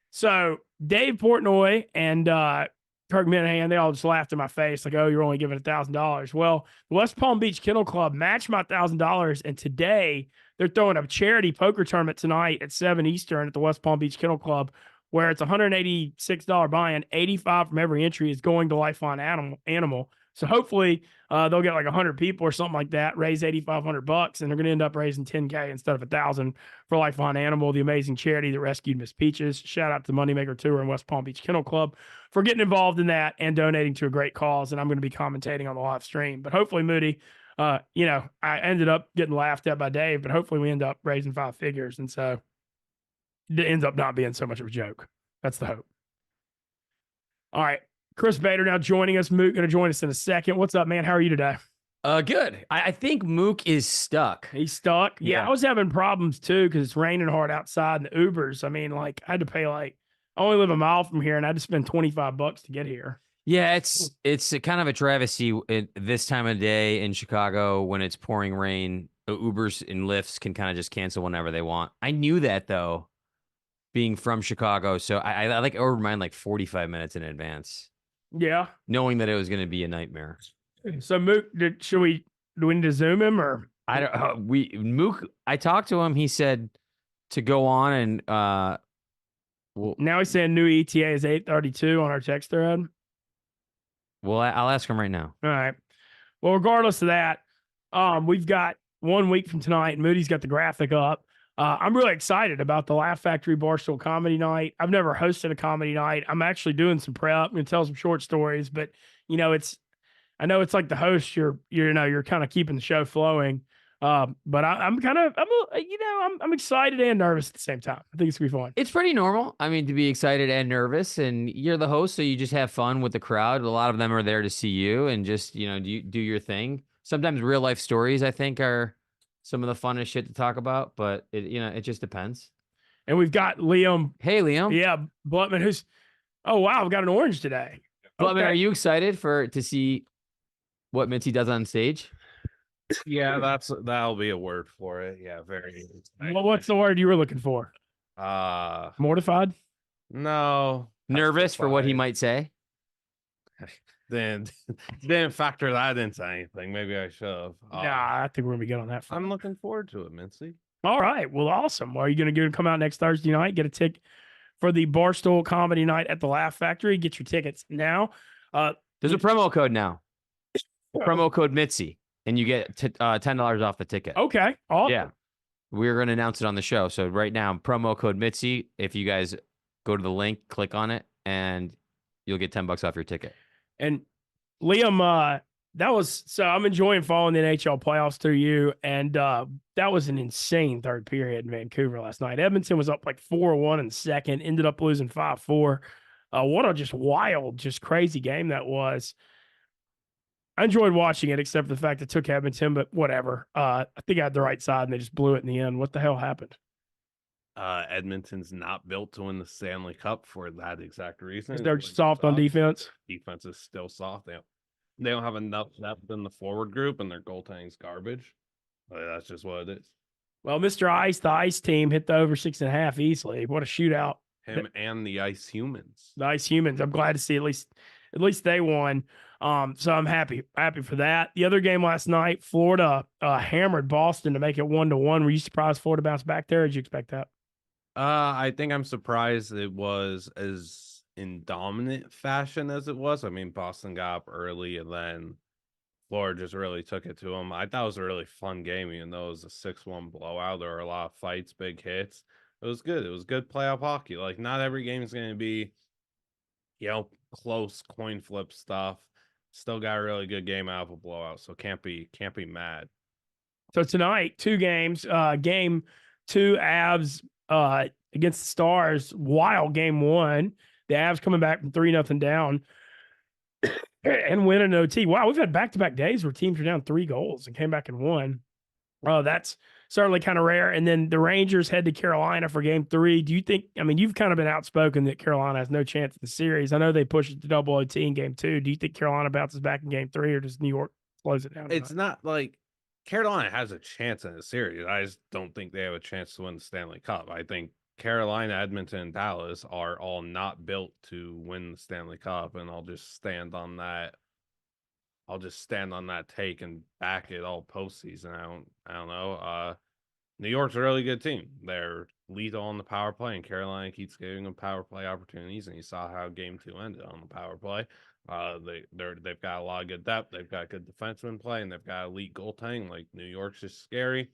Speaker 1: So Dave Portnoy and Kirk Minahan, they all just laughed in my face like, oh, you're only giving $1,000. Well, the West Palm Beach Kennel Club matched my $1,000, and today they're throwing a charity poker tournament tonight at 7 Eastern at the West Palm Beach Kennel Club, where it's $186 buy-in, 85 from every entry is going to Lifeline Animal. So hopefully they'll get like 100 people or something like that, raise $8,500, and they're going to end up raising $10K instead of $1,000 for Lifeline Animal, the amazing charity that rescued Miss Peaches. Shout out to the Moneymaker Tour and West Palm Beach Kennel Club for getting involved in that and donating to a great cause. And I'm going to be commentating on the live stream. But hopefully, Moody, I ended up getting laughed at by Dave, but hopefully we end up raising 5 figures. And so it ends up not being so much of a joke. That's the hope. All right. Chris Bader now joining us. Mook going to join us in a second. What's up, man? How are you today?
Speaker 3: Good. I think Mook is stuck.
Speaker 1: He's stuck. Yeah,
Speaker 3: Yeah.
Speaker 1: I was having problems too because it's raining hard outside and the Ubers. I mean, like I had to pay I only live a mile from here and I had to spend $25 to get here.
Speaker 3: Yeah, it's a kind of a travesty at this time of day in Chicago when it's pouring rain. Ubers and Lyfts can kind of just cancel whenever they want. I knew that though, being from Chicago, so I like ordered mine like 45 minutes in advance,
Speaker 1: Yeah.
Speaker 3: knowing that it was going to be a nightmare.
Speaker 1: So Mook, do we need to Zoom him or?
Speaker 3: I don't. Mook. I talked to him. He said to go on and well,
Speaker 1: Now he's saying new ETA is 8:32 on our text thread.
Speaker 3: well, I'll ask him right now.
Speaker 1: All right. Well, regardless of that, we've got 1 week from tonight, and Moody's got the graphic up. I'm really excited about the Laugh Factory Barstool Comedy Night. I've never hosted a comedy night. I'm actually doing some prep. I'm going to tell some short stories, but I know it's like the host, you're kind of keeping the show flowing. But I'm excited and nervous at the same time. I think it's gonna be fun.
Speaker 3: It's pretty normal. I mean, to be excited and nervous, and you're the host, so you just have fun with the crowd. A lot of them are there to see you and just, do your thing. Sometimes real life stories, I think, are some of the funnest shit to talk about, but it just depends.
Speaker 1: And we've got Liam.
Speaker 3: Hey, Liam.
Speaker 1: Yeah, Blutman, oh wow, I've got an orange today.
Speaker 3: Blutman,
Speaker 1: Okay.
Speaker 3: are you excited to see what Mintzy does on stage?
Speaker 5: Yeah, that'll be a word for it. Yeah, very.
Speaker 1: Well, what's the word you were looking for? Mortified?
Speaker 5: No.
Speaker 3: Nervous for what he
Speaker 5: petrified.
Speaker 3: might say?
Speaker 5: Then didn't factor that into anything. Maybe I should have.
Speaker 1: Nah, I think we're gonna be good on that front.
Speaker 5: I'm looking forward to it, Mintzy.
Speaker 1: All right. Well, awesome. Well, are you gonna come out next Thursday night? Get a ticket for the Barstool Comedy Night at the Laugh Factory. Get your tickets now.
Speaker 3: There's a promo code now. Promo code Mitzi, and you get $10 off the ticket.
Speaker 1: Okay. Awesome.
Speaker 3: Yeah. We're going to announce it on the show. So right now, promo code Mitzi. If you guys go to the link, click on it, and you'll get $10 off your ticket.
Speaker 1: And Liam, I'm enjoying following the NHL playoffs through you. And that was an insane third period in Vancouver last night. Edmonton was up like 4-1 in the second, ended up losing 5-4. What a just wild, just crazy game that was. I enjoyed watching it, except for the fact it took Edmonton, but whatever. I think I had the right side, and they just blew it in the end. What the hell happened?
Speaker 5: Edmonton's not built to win the Stanley Cup for that exact reason.
Speaker 1: They're just soft on defense.
Speaker 5: Defense is still soft. They don't have enough depth in the forward group, and their goaltending's garbage. That's just what it is.
Speaker 1: Well, Mr. Ice, the Ice team, hit the over 6.5 easily. What a shootout.
Speaker 5: Him and the Ice Humans.
Speaker 1: The Ice Humans. I'm glad to see at least they won. So I'm happy for that. The other game last night, Florida hammered Boston to make it 1-1. Were you surprised Florida bounced back there? Or did you expect that?
Speaker 5: I think I'm surprised it was as in dominant fashion as it was. I mean, Boston got up early and then Florida just really took it to them. I thought it was a really fun game, even though it was a 6-1 blowout. There were a lot of fights, big hits. It was good. It was good playoff hockey. Like, not every game is going to be, close coin flip stuff. still got a really good game out of a blowout, so can't be mad.
Speaker 1: So tonight, 2 games. Game 2, Avs against the Stars. Wild game 1. The Avs coming back from 3-0 down and winning OT. Wow, we've had back-to-back days where teams are down 3 goals and came back and won. That's certainly kind of rare. And then the Rangers head to Carolina for game 3. Do you think, I mean, you've kind of been outspoken that Carolina has no chance in the series. I know they pushed it to double OT in game 2. Do you think Carolina bounces back in game 3, or does New York close it down tonight?
Speaker 5: It's not like Carolina has a chance in the series. I just don't think they have a chance to win the Stanley Cup. I think Carolina, Edmonton, and Dallas are all not built to win the Stanley Cup, and I'll just stand on that. I'll just stand on that take and back it all postseason. I don't know. New York's a really good team. They're lethal on the power play, and Carolina keeps giving them power play opportunities. And you saw how game 2 ended on the power play. They've got a lot of good depth. They've got good defenseman play, and they've got elite goaltending. Like, New York's just scary.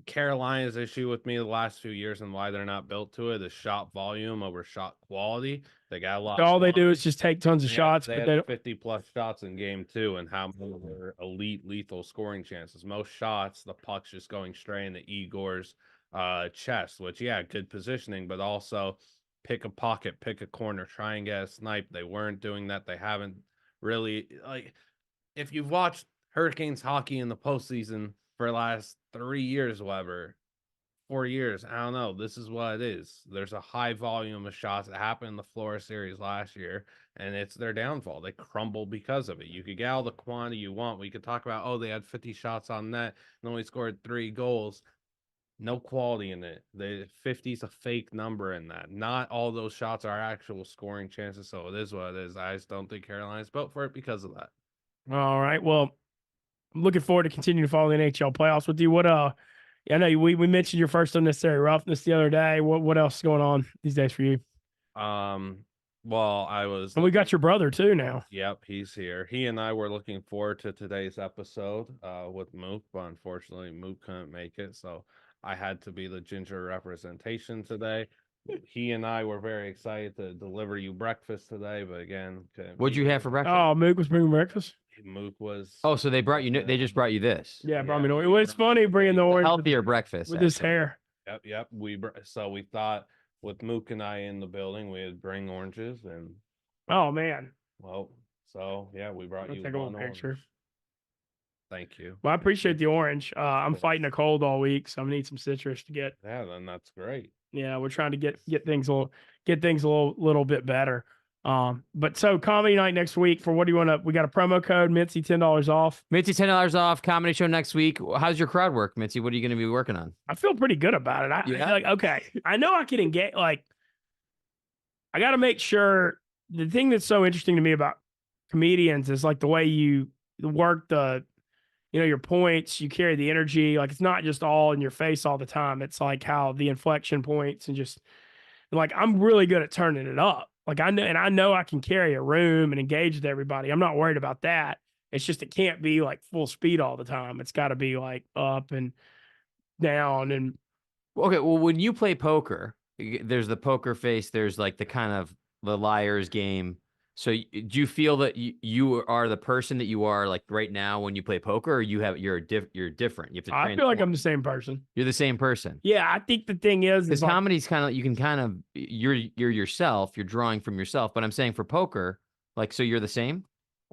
Speaker 5: Carolina's issue with me the last few years and why they're not built to it is shot volume over shot quality. They got a lot.
Speaker 1: All they do is just take tons of shots,
Speaker 5: They
Speaker 1: but
Speaker 5: had
Speaker 1: they
Speaker 5: 50+ shots in game 2, and how many were elite, lethal scoring chances. Most shots, the puck's just going straight into Igor's chest, which, yeah, good positioning, but also pick a pocket, pick a corner, try and get a snipe. They weren't doing that. They haven't really, like, if you've watched Hurricanes hockey in the postseason for the last 3 years, whatever, 4 years, I don't know. This is what it is. There's a high volume of shots that happened in the Florida series last year, and it's their downfall. They crumble because of it. You could get all the quantity you want. We could talk about, oh, they had 50 shots on net and only scored 3 goals. No quality in it. The 50 is a fake number in that. Not all those shots are actual scoring chances, so it is what it is. I just don't think Carolina's built for it because of that.
Speaker 1: All right. Well, I'm looking forward to continuing to follow the NHL playoffs with you. What I know we mentioned your first unnecessary roughness the other day. What else is going on these days for you?
Speaker 5: Well, I was,
Speaker 1: And we got your brother too now.
Speaker 5: Yep, he's here. He and I were looking forward to today's episode with Mook, but unfortunately Mook couldn't make it, so I had to be the ginger representation today. He and I were very excited to deliver you breakfast today, but again,
Speaker 3: What'd you have for breakfast?
Speaker 1: Oh, Mook was bringing breakfast.
Speaker 5: Mook was.
Speaker 3: Oh, so they brought you. They just brought you this.
Speaker 1: Yeah, brought
Speaker 5: Yeah.
Speaker 1: me the orange. It's funny bringing the orange
Speaker 3: Healthier breakfast
Speaker 1: with his
Speaker 3: actually.
Speaker 1: hair.
Speaker 5: Yep. So we thought with Mook and I in the building, we'd bring oranges, and
Speaker 1: Oh man,
Speaker 5: well, so yeah, we brought
Speaker 1: I'll
Speaker 5: you
Speaker 1: take a
Speaker 5: one
Speaker 1: little picture.
Speaker 5: orange. Thank you.
Speaker 1: Well, I appreciate the orange. I'm
Speaker 5: course.
Speaker 1: fighting a cold all week, so I'm gonna need some citrus to get.
Speaker 5: Yeah, then that's great.
Speaker 1: Yeah, we're trying to get things a little bit better. But so comedy night next week for what do you want to? We got a promo code Mintzy $10 off.
Speaker 3: Mintzy $10 off. Comedy show next week. How's your crowd work, Mintzy? What are you going to be working on?
Speaker 1: I feel pretty good about it. I
Speaker 3: Yeah?
Speaker 1: like okay. I know I can engage. Like, I got to make sure. The thing that's so interesting to me about comedians is like the way you work your points, you carry the energy. Like, it's not just all in your face all the time. It's like how the inflection points and just like, I'm really good at turning it up. Like, I know I can carry a room and engage with everybody. I'm not worried about that. It's just, it can't be like full speed all the time. It's got to be like up and down. And
Speaker 3: Okay, well, when you play poker, there's the poker face. There's like the kind of the liar's game. So do you feel that you are the person that you are like right now when you play poker, or you're different? You have to
Speaker 1: I feel like I'm the same person.
Speaker 3: You're the same person.
Speaker 1: Yeah, I think the thing is
Speaker 3: Because
Speaker 1: like,
Speaker 3: comedy's kind of, you can kind of, you're yourself, you're drawing from yourself. But I'm saying for poker, like, so you're the same?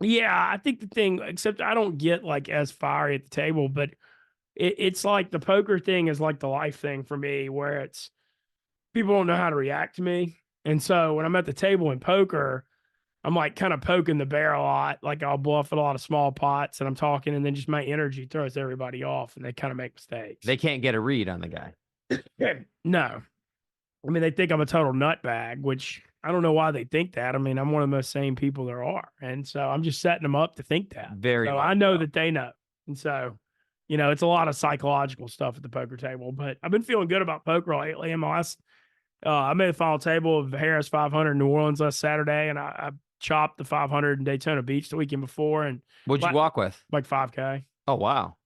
Speaker 1: yeah, I think the thing, except I don't get like as fiery at the table, but it's like the poker thing is like the life thing for me, where it's people don't know how to react to me. And so when I'm at the table in poker, I'm like kind of poking the bear a lot. Like, I'll bluff at a lot of small pots and I'm talking, and then just my energy throws everybody off and they kind of make mistakes.
Speaker 3: They can't get a read on the guy.
Speaker 1: No. I mean, they think I'm a total nutbag, which I don't know why they think that. I mean, I'm one of the most sane people there are. And so I'm just setting them up to think that.
Speaker 3: Very
Speaker 1: So
Speaker 3: well
Speaker 1: I know
Speaker 3: so.
Speaker 1: that they know. And so, it's a lot of psychological stuff at the poker table. But I've been feeling good about poker lately. I made the final table of Harris 500 in New Orleans last Saturday, and I chopped the 500 in Daytona Beach the weekend before, and
Speaker 3: What'd you walk with?
Speaker 1: like 5K.
Speaker 3: Oh, wow.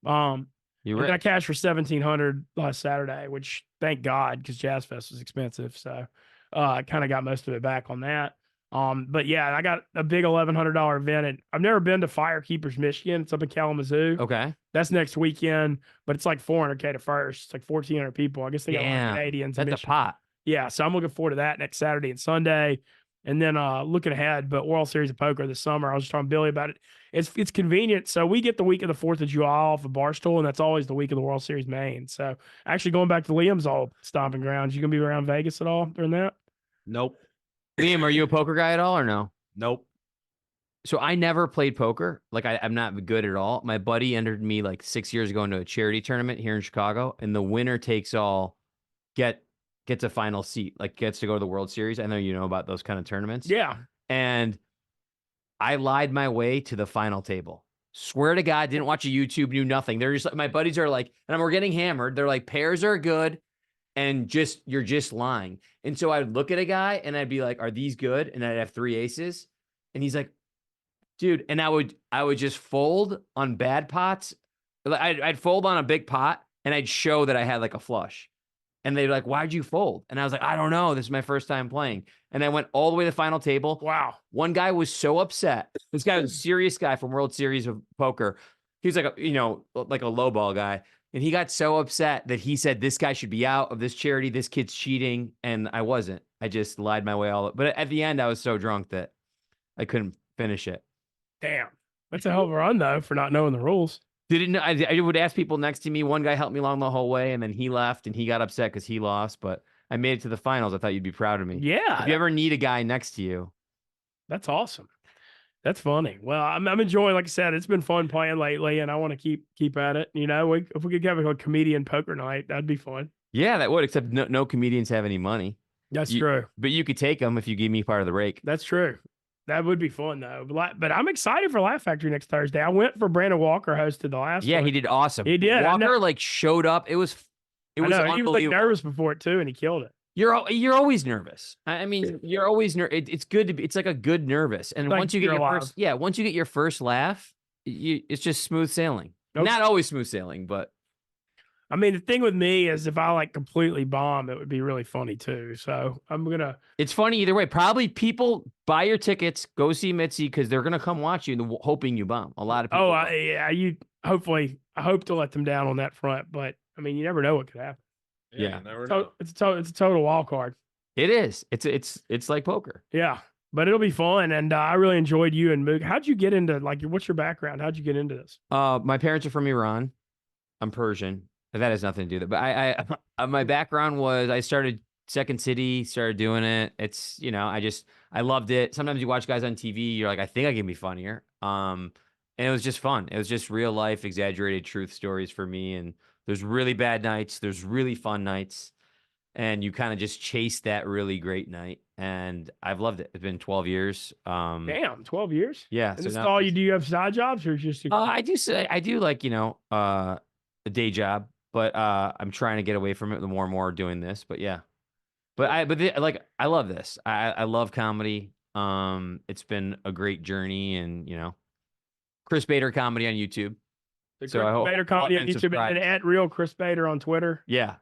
Speaker 3: You
Speaker 1: And I
Speaker 3: rich.
Speaker 1: cashed for 1,700 last Saturday, which thank God, because Jazz Fest was expensive. So I kind of got most of it back on that. But yeah, I got a big $1,100 event. And I've never been to Firekeepers, Michigan. It's up in Kalamazoo.
Speaker 3: Okay.
Speaker 1: That's next weekend, but it's like $400K to first. It's like 1,400 people. I guess they got a lot of
Speaker 3: Damn.
Speaker 1: Canadians. in
Speaker 3: That's a
Speaker 1: Michigan.
Speaker 3: pot.
Speaker 1: Yeah, so I'm looking forward to that next Saturday and Sunday. And then looking ahead, but World Series of Poker this summer. I was just talking to Billy about it. It's convenient. So we get the week of the 4th of July off of Barstool, and that's always the week of the World Series main. So actually going back to Liam's old stomping grounds, you gonna be around Vegas at all during that?
Speaker 5: Nope.
Speaker 3: Liam, are you a poker guy at all or no?
Speaker 5: Nope.
Speaker 3: So I never played poker. Like I'm not good at all. My buddy entered me like 6 years ago into a charity tournament here in Chicago, and the winner takes all gets a final seat, like gets to go to the World Series. I know you know about those kind of tournaments.
Speaker 1: Yeah.
Speaker 3: And I lied my way to the final table. Swear to God, didn't watch a YouTube, knew nothing. They're just like, my buddies are like, and we're getting hammered. They're like, pairs are good, and you're just lying. And so I'd look at a guy and I'd be like, are these good? And I'd have 3 aces. And he's like, dude, and I would just fold on bad pots. I'd fold on a big pot and I'd show that I had like a flush. And they'd be like, why'd you fold? And I was like, I don't know. This is my first time playing. And I went all the way to the final table.
Speaker 1: Wow.
Speaker 3: One guy was so upset. This guy was a serious guy from World Series of Poker. He was like like a low ball guy. And he got so upset that he said, this guy should be out of this charity. This kid's cheating. And I wasn't. I just lied my way but at the end, I was so drunk that I couldn't finish it.
Speaker 1: Damn. That's a hell of a run though for not knowing the rules.
Speaker 3: Didn't know. I would ask people next to me. One guy helped me along the whole way, and then he left, and he got upset because he lost. But I made it to the finals. I thought you'd be proud of me.
Speaker 1: Yeah.
Speaker 3: If you ever need a guy next to you,
Speaker 1: That's awesome. That's funny. Well, I'm enjoying, like I said, it's been fun playing lately, and I want to keep at it. You know, if we could have a comedian poker night, that'd be fun.
Speaker 3: yeah, that would. Except no comedians have any money.
Speaker 1: That's true.
Speaker 3: But you could take them if you give me part of the rake.
Speaker 1: That's true. That would be fun though. But I'm excited for Laugh Factory next Thursday. I went for Brandon Walker hosted the last.
Speaker 3: Yeah,
Speaker 1: one.
Speaker 3: he did awesome.
Speaker 1: He did.
Speaker 3: Walker like showed up. It was
Speaker 1: I know, he was like
Speaker 3: unbelievable.
Speaker 1: nervous before it too, and he killed it.
Speaker 3: You're always nervous. I mean, you're always it's good to be. It's like a good nervous. And
Speaker 1: Like
Speaker 3: once you get
Speaker 1: you're
Speaker 3: your
Speaker 1: alive.
Speaker 3: first, once you get your first laugh, it's just smooth sailing.
Speaker 1: Nope.
Speaker 3: Not always smooth sailing, but
Speaker 1: I mean, the thing with me is if I like completely bomb, it would be really funny too. So I'm gonna.
Speaker 3: it's funny either way. Probably people buy your tickets, go see Mitzy because they're gonna come watch you, hoping you bomb. A lot of people.
Speaker 1: Oh, yeah. Hopefully, I hope to let them down on that front, but I mean, you never know what could happen.
Speaker 3: Yeah.
Speaker 5: You never know.
Speaker 1: It's a total wild card.
Speaker 3: It is. It's like poker.
Speaker 1: Yeah, but it'll be fun, and I really enjoyed you and Mook. How'd you get into what's your background? How'd you get into this?
Speaker 3: My parents are from Iran. I'm Persian. That has nothing to do with it. But I my background was I started Second City, started doing it. It's, I loved it. Sometimes you watch guys on TV, you're like, I think I can be funnier. And it was just fun. It was just real life, exaggerated truth stories for me. And there's really bad nights. There's really fun nights. And you kind of just chase that really great night. And I've loved it. It's been 12 years.
Speaker 1: Damn, 12 years.
Speaker 3: Yeah.
Speaker 1: And
Speaker 3: So
Speaker 1: this is
Speaker 3: now
Speaker 1: all you do? You have side jobs, or just
Speaker 3: I do like, a day job, but I'm trying to get away from it the more and more doing this. But yeah. But I love this. I love comedy. It's been a great journey, and Chris Bader comedy on YouTube.
Speaker 1: the
Speaker 3: So
Speaker 1: Chris
Speaker 3: I hope
Speaker 1: Bader comedy on
Speaker 3: and
Speaker 1: YouTube
Speaker 3: subscribe.
Speaker 1: and at real Chris Bader on Twitter.
Speaker 3: Yeah.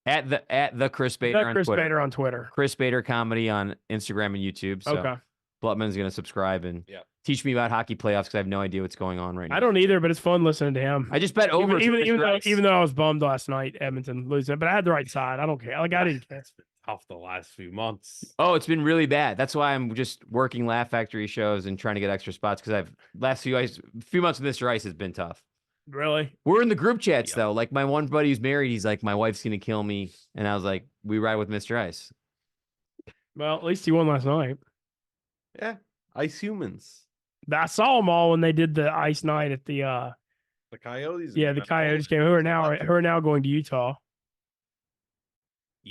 Speaker 3: At the Chris Bader on
Speaker 1: Chris
Speaker 3: Twitter.
Speaker 1: Bader on Twitter.
Speaker 3: Chris Bader comedy on Instagram and YouTube. So
Speaker 1: Okay.
Speaker 3: Blutman's gonna subscribe and
Speaker 5: Yeah.
Speaker 3: teach me about hockey playoffs because I have no idea what's going on right now.
Speaker 1: I don't either, but it's fun listening to him.
Speaker 3: I just bet over
Speaker 1: Even though I was bummed last night, Edmonton losing, but I had the right side. I don't care. Like I didn't care.
Speaker 5: Tough the last few months.
Speaker 3: Oh, it's been really bad. That's why I'm just working Laugh Factory shows and trying to get extra spots because last few months with Mr. Ice has been tough.
Speaker 1: Really?
Speaker 3: We're in the group chats
Speaker 5: Yep.
Speaker 3: though. Like my one buddy who's married, he's like, my wife's gonna kill me, and I was like, we ride with Mr. Ice.
Speaker 1: Well, at least he won last night.
Speaker 5: Yeah. Ice humans.
Speaker 1: I saw them all when they did the ice night at the
Speaker 5: The Coyotes.
Speaker 1: yeah, the Coyotes game. Who are now going to Utah.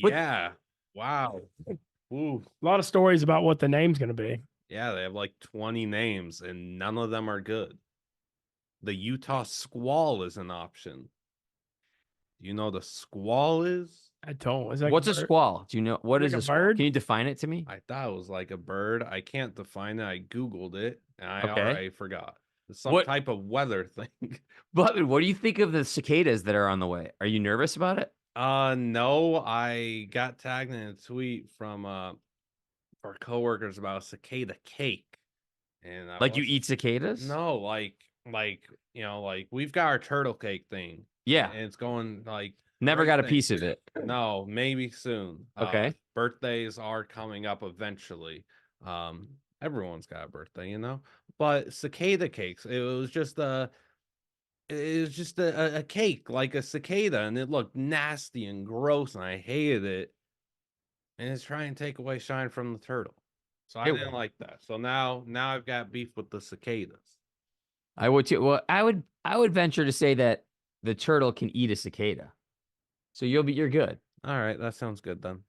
Speaker 1: What-
Speaker 5: Yeah. Wow. Ooh.
Speaker 1: A lot of stories about what the name's going to be.
Speaker 5: Yeah, they have like 20 names and none of them are good. The Utah Squall is an option. Do you know what the Squall is?
Speaker 1: I don't. Is that
Speaker 3: What's a
Speaker 1: bird?
Speaker 3: squall? Do you know what
Speaker 1: Like
Speaker 3: is
Speaker 1: a
Speaker 3: a squall?
Speaker 1: bird?
Speaker 3: Can you define it to me?
Speaker 5: I thought it was like a bird. I can't define it. I Googled it and I
Speaker 3: Okay.
Speaker 5: already forgot. It's some
Speaker 3: What-
Speaker 5: type of weather thing.
Speaker 3: But what do you think of the cicadas that are on the way? Are you nervous about it?
Speaker 5: No, I got tagged in a tweet from our coworkers about a cicada cake, and
Speaker 3: Like you eat cicadas?
Speaker 5: No, like we've got our turtle cake thing.
Speaker 3: Yeah.
Speaker 5: And it's going like
Speaker 3: Never
Speaker 5: great
Speaker 3: got a
Speaker 5: thing.
Speaker 3: piece of it.
Speaker 5: No, maybe soon.
Speaker 3: Okay.
Speaker 5: Birthdays are coming up eventually. Everyone's got a birthday, But cicada cakes, it was just a cake like a cicada, and it looked nasty and gross, and I hated it. And it's trying to take away shine from the turtle. So I didn't like that. So now I've got beef with the cicadas.
Speaker 3: I would too. Well, I would venture to say that the turtle can eat a cicada. So you're good.
Speaker 5: All right, that sounds good then.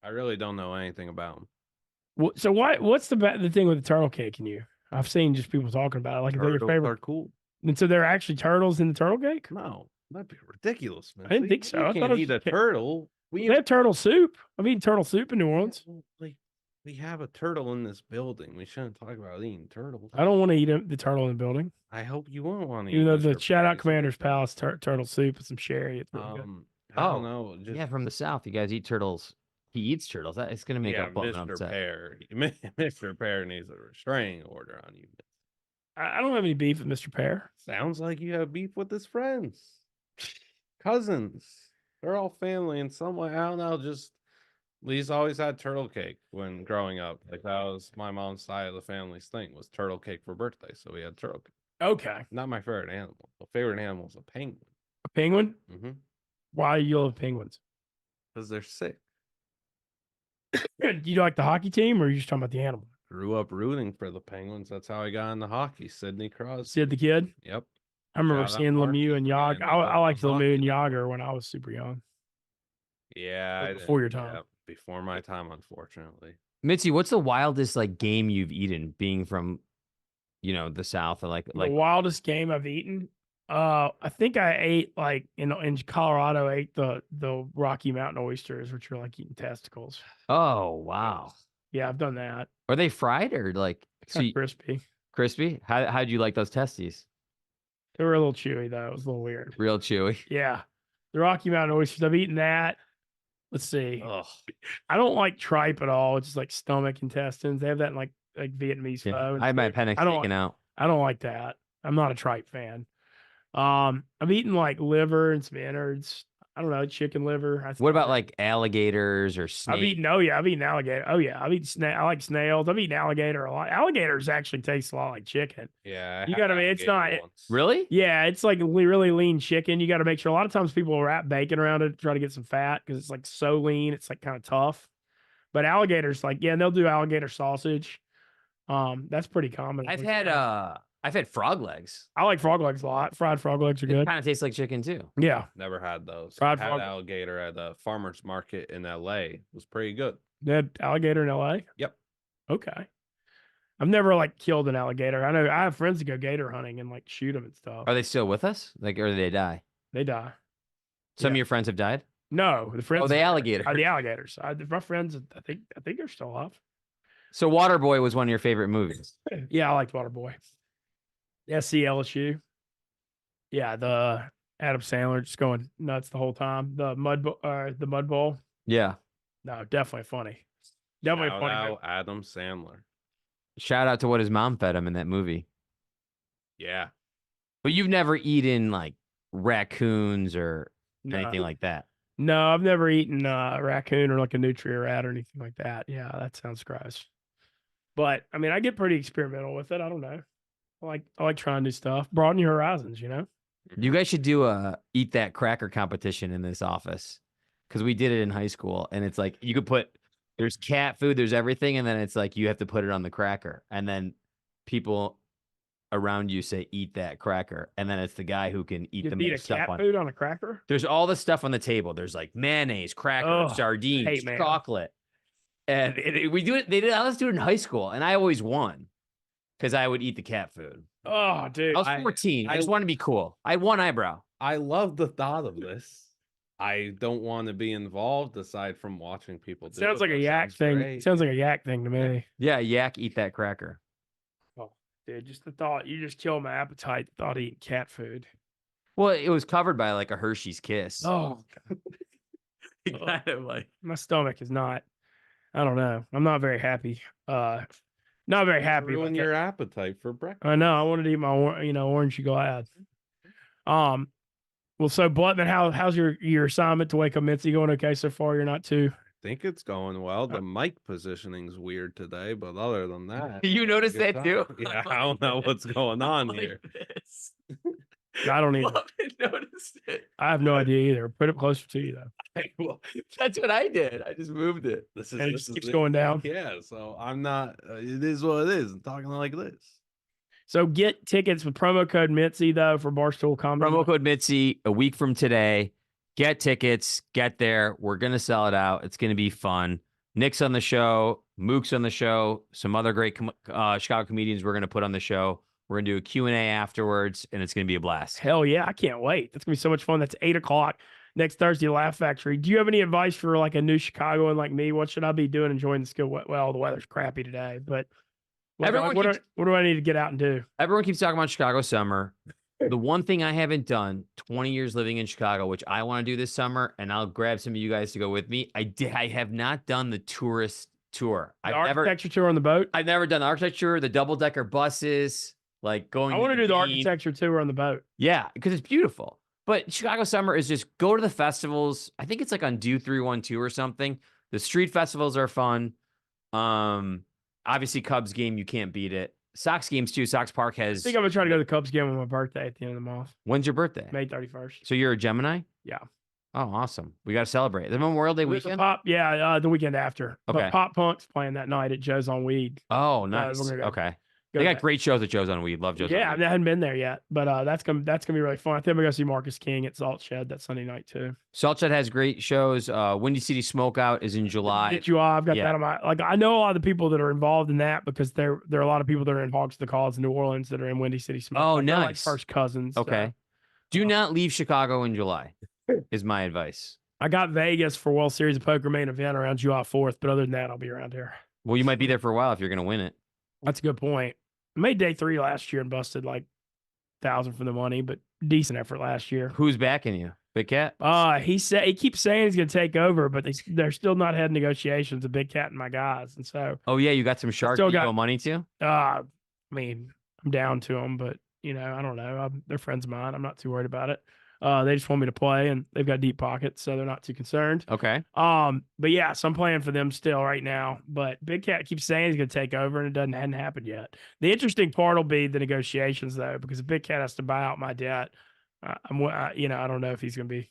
Speaker 5: I really don't know anything about them.
Speaker 1: Well, so what's the thing with the turtle cake in you? I've seen just people talking about it. Like, they're your
Speaker 5: Turtles
Speaker 1: favorite.
Speaker 5: are cool.
Speaker 1: And so there are actually turtles in the turtle cake?
Speaker 5: No, that'd be ridiculous, man.
Speaker 1: I didn't think so.
Speaker 5: You
Speaker 1: I thought
Speaker 5: can't
Speaker 1: it was
Speaker 5: eat a
Speaker 1: just
Speaker 5: turtle.
Speaker 1: They have turtle soup. I've eaten turtle soup in New Orleans.
Speaker 5: We have a turtle in this building. We shouldn't talk about eating turtles.
Speaker 1: I don't want to eat the turtle in the building.
Speaker 5: I hope you won't want to eat.
Speaker 1: Even though the
Speaker 5: Mr.
Speaker 1: shout out
Speaker 5: Perry's
Speaker 1: Commander's
Speaker 5: birthday.
Speaker 1: Palace turtle soup with some sherry. It's really good.
Speaker 5: I don't know. Just,
Speaker 3: Yeah, from the South. You guys eat turtles. He eats turtles. It's going to make up
Speaker 5: Mr.
Speaker 3: upset.
Speaker 5: Pear. Mr. Pear needs a restraining order on you.
Speaker 1: I don't have any beef with Mr. Pear.
Speaker 5: Sounds like you have beef with his friends, cousins. They're all family in some way. I don't know. Just Lee's always had turtle cake when growing up. Like, that was my mom's side of the family's thing, was turtle cake for birthday. So we had turtle cake.
Speaker 1: Okay.
Speaker 5: Not my favorite animal. My favorite animal is a penguin.
Speaker 1: A penguin?
Speaker 5: Mm-hmm.
Speaker 1: Why do you love penguins?
Speaker 5: Because they're sick.
Speaker 1: Do you like the hockey team, or are you just talking about the animal?
Speaker 5: Grew up rooting for the Penguins. That's how I got into hockey. Sidney Crosby.
Speaker 1: Sid the kid?
Speaker 5: Yep.
Speaker 1: I remember
Speaker 5: Shout out
Speaker 1: seeing
Speaker 5: Marky
Speaker 1: Lemieux and
Speaker 5: for
Speaker 1: Yager.
Speaker 5: getting me
Speaker 1: I
Speaker 5: hooked
Speaker 1: liked
Speaker 5: on
Speaker 1: Lemieux and
Speaker 5: hockey.
Speaker 1: Yager when I was super young.
Speaker 5: Yeah.
Speaker 1: Like before your time.
Speaker 5: Yeah, before my time, unfortunately.
Speaker 3: Mitzi, what's the wildest like game you've eaten being from, the South? Or like
Speaker 1: The wildest game I've eaten. I think I ate like in Colorado. I ate the Rocky Mountain oysters, which are like eating testicles.
Speaker 3: oh, wow.
Speaker 1: Yeah, I've done that.
Speaker 3: Are they fried or like
Speaker 1: Kind of crispy.
Speaker 3: crispy? How'd you like those testes?
Speaker 1: They were a little chewy though. It was a little weird.
Speaker 3: Real chewy.
Speaker 1: Yeah, the Rocky Mountain oysters. I've eaten that. Let's see.
Speaker 5: Ugh.
Speaker 1: I don't like tripe at all. It's just like stomach intestines. They have that in like Vietnamese
Speaker 3: Yeah.
Speaker 1: pho.
Speaker 3: I had my appendix
Speaker 1: I don't
Speaker 3: taken out.
Speaker 1: I don't like that. I'm not a tripe fan. I've eaten like liver and some innards. I don't know, chicken liver.
Speaker 3: What about like alligators or
Speaker 1: I've
Speaker 3: snakes?
Speaker 1: eaten I've eaten alligator. Oh yeah, I've eaten I like snails. I've eaten alligator a lot. Alligators actually taste a lot like chicken.
Speaker 5: Yeah.
Speaker 1: You gotta it's not
Speaker 3: Really?
Speaker 1: Yeah, it's like really lean chicken. You got to make sure. A lot of times people will wrap bacon around it to try to get some fat because it's like so lean. It's like kind of tough. But alligators, like, yeah, and they'll do alligator sausage. That's pretty common.
Speaker 3: I've had frog legs.
Speaker 1: I like frog legs a lot. Fried frog legs are
Speaker 3: It
Speaker 1: good.
Speaker 3: kind of tastes like chicken too.
Speaker 1: Yeah,
Speaker 5: Never had those.
Speaker 1: Fried
Speaker 5: Had
Speaker 1: frog-
Speaker 5: alligator at a farmer's market in LA. It was pretty good.
Speaker 1: they had alligator in LA.
Speaker 5: Yep.
Speaker 1: Okay. I've never like killed an alligator. I know I have friends that go gator hunting and like shoot them and stuff.
Speaker 3: Are they still with us? Like, or did they die?
Speaker 1: They die.
Speaker 3: Some of
Speaker 1: Yeah.
Speaker 3: your friends have died.
Speaker 1: No, the friends.
Speaker 3: Oh, the alligator.
Speaker 1: The alligators. My friends. I think they're still alive.
Speaker 3: So Waterboy was one of your favorite movies.
Speaker 1: Yeah, I liked Waterboy. SC LSU. Yeah, the Adam Sandler just going nuts the whole time. The mud bowl.
Speaker 3: Yeah.
Speaker 1: No, definitely funny. Definitely
Speaker 5: Shout
Speaker 1: funny.
Speaker 5: out Adam Sandler.
Speaker 3: Shout out to what his mom fed him in that movie.
Speaker 5: Yeah.
Speaker 3: But you've never eaten like raccoons or
Speaker 1: No.
Speaker 3: anything like that.
Speaker 1: No, I've never eaten a raccoon or like a nutria rat or anything like that. Yeah, that sounds gross. But I mean, I get pretty experimental with it. I don't know. I like trying new stuff. Broaden your horizons, you know?
Speaker 3: You guys should do a eat that cracker competition in this office. Because we did it in high school. And it's like you could there's cat food, there's everything, and then it's like you have to put it on the cracker. And then people around you say, eat that cracker. And then it's the guy who can eat
Speaker 1: You
Speaker 3: the
Speaker 1: eat a
Speaker 3: most stuff
Speaker 1: cat
Speaker 3: on.
Speaker 1: food on a cracker?
Speaker 3: There's all the stuff on the table. There's like mayonnaise, cracker,
Speaker 1: Ugh,
Speaker 3: sardines,
Speaker 1: hate mayo.
Speaker 3: chocolate. And we do it. I was doing it in high school, and I always won because I would eat the cat food.
Speaker 1: Oh, dude.
Speaker 3: I was 14. I just wanted to be cool. I had one eyebrow.
Speaker 5: I love the thought of this. I don't want to be involved aside from watching people do
Speaker 1: Sounds
Speaker 5: it.
Speaker 1: like a
Speaker 5: That
Speaker 1: yak
Speaker 5: sounds
Speaker 1: thing.
Speaker 5: great.
Speaker 1: Sounds like a yak thing to me.
Speaker 3: Yeah, yak, eat that cracker.
Speaker 1: Oh, dude, just the thought. You just killed my appetite. The thought of eating cat food.
Speaker 3: Well, it was covered by like a Hershey's Kiss.
Speaker 1: Oh,
Speaker 3: Kind of like
Speaker 1: my stomach is not. I don't know. I'm not very happy. Not very happy.
Speaker 5: Ruin
Speaker 1: about
Speaker 5: your
Speaker 1: that.
Speaker 5: appetite for breakfast.
Speaker 1: I know. I wanted to eat my orange glad. Well, so Blutman, how's your assignment to Wake Up Mintzy going? Okay, so far you're not too.
Speaker 5: I think it's going well. The mic positioning's weird today, but other than that,
Speaker 3: You noticed
Speaker 5: good
Speaker 3: that too?
Speaker 5: time. Yeah, I don't know what's going on here.
Speaker 3: This.
Speaker 1: I don't either.
Speaker 3: Noticed it.
Speaker 1: I have no idea either. Put it closer to you though.
Speaker 3: Well, that's what I did. I just moved it.
Speaker 5: This
Speaker 1: And it
Speaker 5: this
Speaker 1: just
Speaker 5: is
Speaker 1: keeps
Speaker 5: it.
Speaker 1: going down.
Speaker 5: Yeah, so I'm not. It is what it is. I'm talking like this.
Speaker 1: So get tickets with promo code Mitzi though for Barstool Comedy.
Speaker 3: Promo code Mitzi a week from today. Get tickets. Get there. We're gonna sell it out. It's gonna be fun. Nick's on the show. Mook's on the show. Some other great Chicago comedians we're gonna put on the show. We're gonna do a Q&A afterwards, and it's gonna be a blast.
Speaker 1: Hell yeah, I can't wait. That's gonna be so much fun. That's 8:00 next Thursday, Laugh Factory. Do you have any advice for like a new Chicagoan like me? What should I be doing? Enjoying the skill? Well, the weather's crappy today, but what do I need to get out and do?
Speaker 3: Everyone keeps talking about Chicago summer. The one thing I haven't done, 20 years living in Chicago, which I want to do this summer, and I'll grab some of you guys to go with me. I have not done the tourist tour.
Speaker 1: The architecture tour on the boat.
Speaker 3: I've never done the architecture, the double-decker buses, like going.
Speaker 1: I want to do the
Speaker 3: Bean.
Speaker 1: architecture tour on the boat.
Speaker 3: Yeah, because it's beautiful. But Chicago summer is just go to the festivals. I think it's like on Do 312 or something. The street festivals are fun. Obviously Cubs game, you can't beat it. Sox games too. Sox Park has.
Speaker 1: I think I'm gonna try to go to the Cubs game on my birthday at the end of the month,
Speaker 3: When's your birthday?
Speaker 1: May 31st.
Speaker 3: So you're a Gemini?
Speaker 1: Yeah.
Speaker 3: Oh, awesome. We got to celebrate. The Memorial Day
Speaker 1: There's a
Speaker 3: weekend?
Speaker 1: the weekend after.
Speaker 3: Okay.
Speaker 1: But Pop Punk's playing that night at Joe's on Weed.
Speaker 3: Oh, nice.
Speaker 1: we're gonna go-
Speaker 3: Okay.
Speaker 1: Go
Speaker 3: They
Speaker 1: to
Speaker 3: got
Speaker 1: that.
Speaker 3: great shows at Joe's on Weed. Love Joe's
Speaker 1: Yeah, I
Speaker 3: on Weed.
Speaker 1: haven't been there yet, but that's gonna be really fun. I think I'm gonna go see Marcus King at Salt Shed that Sunday night too.
Speaker 3: Salt Shed has great shows. Windy City Smokeout is in July.
Speaker 1: I've got
Speaker 3: Yeah.
Speaker 1: that on my I know a lot of the people that are involved in that because there are a lot of people that are in Hogs to the Calls in New Orleans that are in Windy City Smoke.
Speaker 3: Oh,
Speaker 1: They're like
Speaker 3: nice.
Speaker 1: first cousins. so.
Speaker 3: Okay. Do not leave Chicago in July, is my advice.
Speaker 1: I got Vegas for World Series of Poker main event around July 4th, but other than that, I'll be around here.
Speaker 3: Well, you might be there for a while if you're going to win it.
Speaker 1: That's a good point. I made day 3 last year and busted like 1,000 for the money, but decent effort last year.
Speaker 3: Who's backing you? Big Cat?
Speaker 1: He keeps saying he's going to take over, but they're still not had negotiations. The Big Cat and my guys, and so
Speaker 3: Oh, yeah. You got some Shark
Speaker 1: still got-
Speaker 3: Ego money too?
Speaker 1: I mean, I'm down to them, but I don't know. They're friends of mine. I'm not too worried about it. They just want me to play, and they've got deep pockets, so they're not too concerned.
Speaker 3: Okay.
Speaker 1: But yeah, so I'm playing for them still right now. But Big Cat keeps saying he's going to take over, and it hadn't happened yet. The interesting part will be the negotiations, though, because if Big Cat has to buy out my debt, I don't know if he's going to be.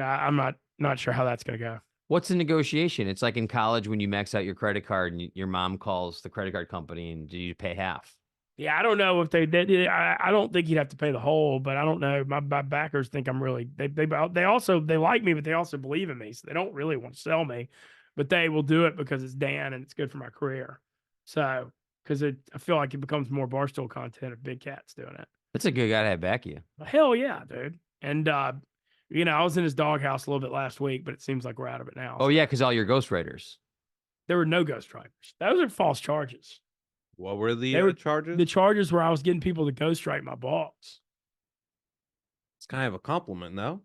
Speaker 1: I'm not sure how that's going to go.
Speaker 3: What's the negotiation? It's like in college when you max out your credit card and your mom calls the credit card company and do you pay half?
Speaker 1: Yeah, I don't know if they did. I don't think you'd have to pay the whole, but I don't know. My backers think I'm really. They like me, but they also believe in me, so they don't really want to sell me, but they will do it because it's Dan and it's good for my career. So, because I feel like it becomes more Barstool content if Big Cat's doing it.
Speaker 3: That's a good guy to have back you.
Speaker 1: Hell yeah, dude. And I was in his doghouse a little bit last week, but it seems like we're out of it now.
Speaker 3: Oh, yeah, because all your ghostwriters.
Speaker 1: There were no ghostwriters. Those are false charges.
Speaker 5: What were the
Speaker 1: They were-
Speaker 5: charges?
Speaker 1: The charges were I was getting people to ghostwrite my boss.
Speaker 5: It's kind of a compliment, no?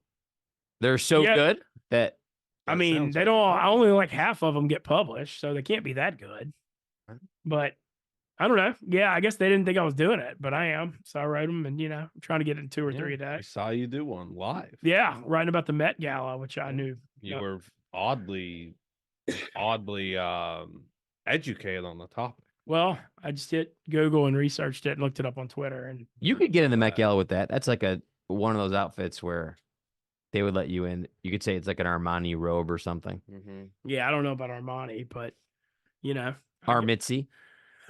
Speaker 3: They're so
Speaker 1: Yeah.
Speaker 3: good that
Speaker 1: I
Speaker 5: That
Speaker 1: mean,
Speaker 5: sounds
Speaker 1: they
Speaker 5: like
Speaker 1: don't.
Speaker 5: a
Speaker 1: I only like half of them get published, so they can't be that good.
Speaker 5: Right.
Speaker 1: But I don't know. Yeah, I guess they didn't think I was doing it, but I am. So I wrote them, and I'm trying to get in 2 or 3 a day.
Speaker 5: I saw you do one live.
Speaker 1: Yeah, writing about the Met Gala, which I knew.
Speaker 5: You were oddly educated on the topic.
Speaker 1: Well, I just hit Google and researched it and looked it up on Twitter, and
Speaker 3: you could get in the Met Gala with that. That's like one of those outfits where they would let you in. You could say it's like an Armani robe or something.
Speaker 5: Mm-hmm.
Speaker 1: yeah, I don't know about Armani, but
Speaker 3: Mitzi.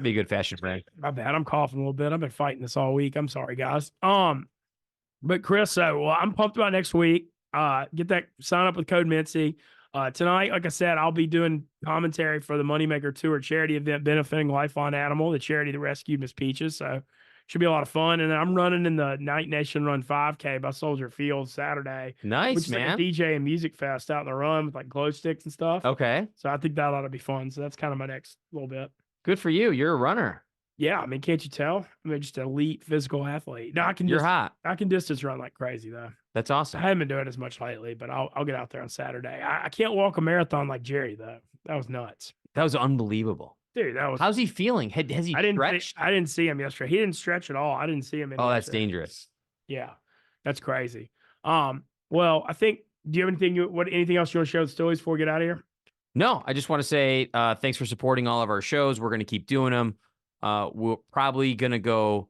Speaker 3: Be a good fashion brand.
Speaker 1: My bad. I'm coughing a little bit. I've been fighting this all week. I'm sorry, guys. But Chris, I'm pumped about next week. Get that sign up with code Mintzy. Tonight, like I said, I'll be doing commentary for the Moneymaker Tour charity event benefiting Lifeline Animal, the charity that rescued Miss Peaches. So should be a lot of fun. And then I'm running in the Night Nation Run 5K by Soldier Field Saturday.
Speaker 3: Nice,
Speaker 1: which is
Speaker 3: man.
Speaker 1: like a DJ and music fest out in the run with like glow sticks and stuff.
Speaker 3: Okay.
Speaker 1: So I think that ought to be fun. So that's kind of my next little bit.
Speaker 3: Good for you. You're a runner.
Speaker 1: Yeah, I mean, can't you tell? I mean, just an elite physical athlete. No,
Speaker 3: You're hot.
Speaker 1: I can distance run like crazy though.
Speaker 3: That's
Speaker 1: I
Speaker 3: awesome.
Speaker 1: haven't been doing it as much lately, but I'll get out there on Saturday. I can't walk a marathon like Jerry though. That was nuts.
Speaker 3: That was unbelievable.
Speaker 1: Dude, that was.
Speaker 3: How's he feeling? Has he stretched?
Speaker 1: I didn't see him yesterday. He didn't stretch at all. I didn't see him.
Speaker 3: Oh, that's dangerous.
Speaker 1: Yeah, that's crazy. Well, I think. Do you have anything else you want to share with the Steelers before we get out of here?
Speaker 3: No, I just want to say thanks for supporting all of our shows. We're going to keep doing them. We're probably going to go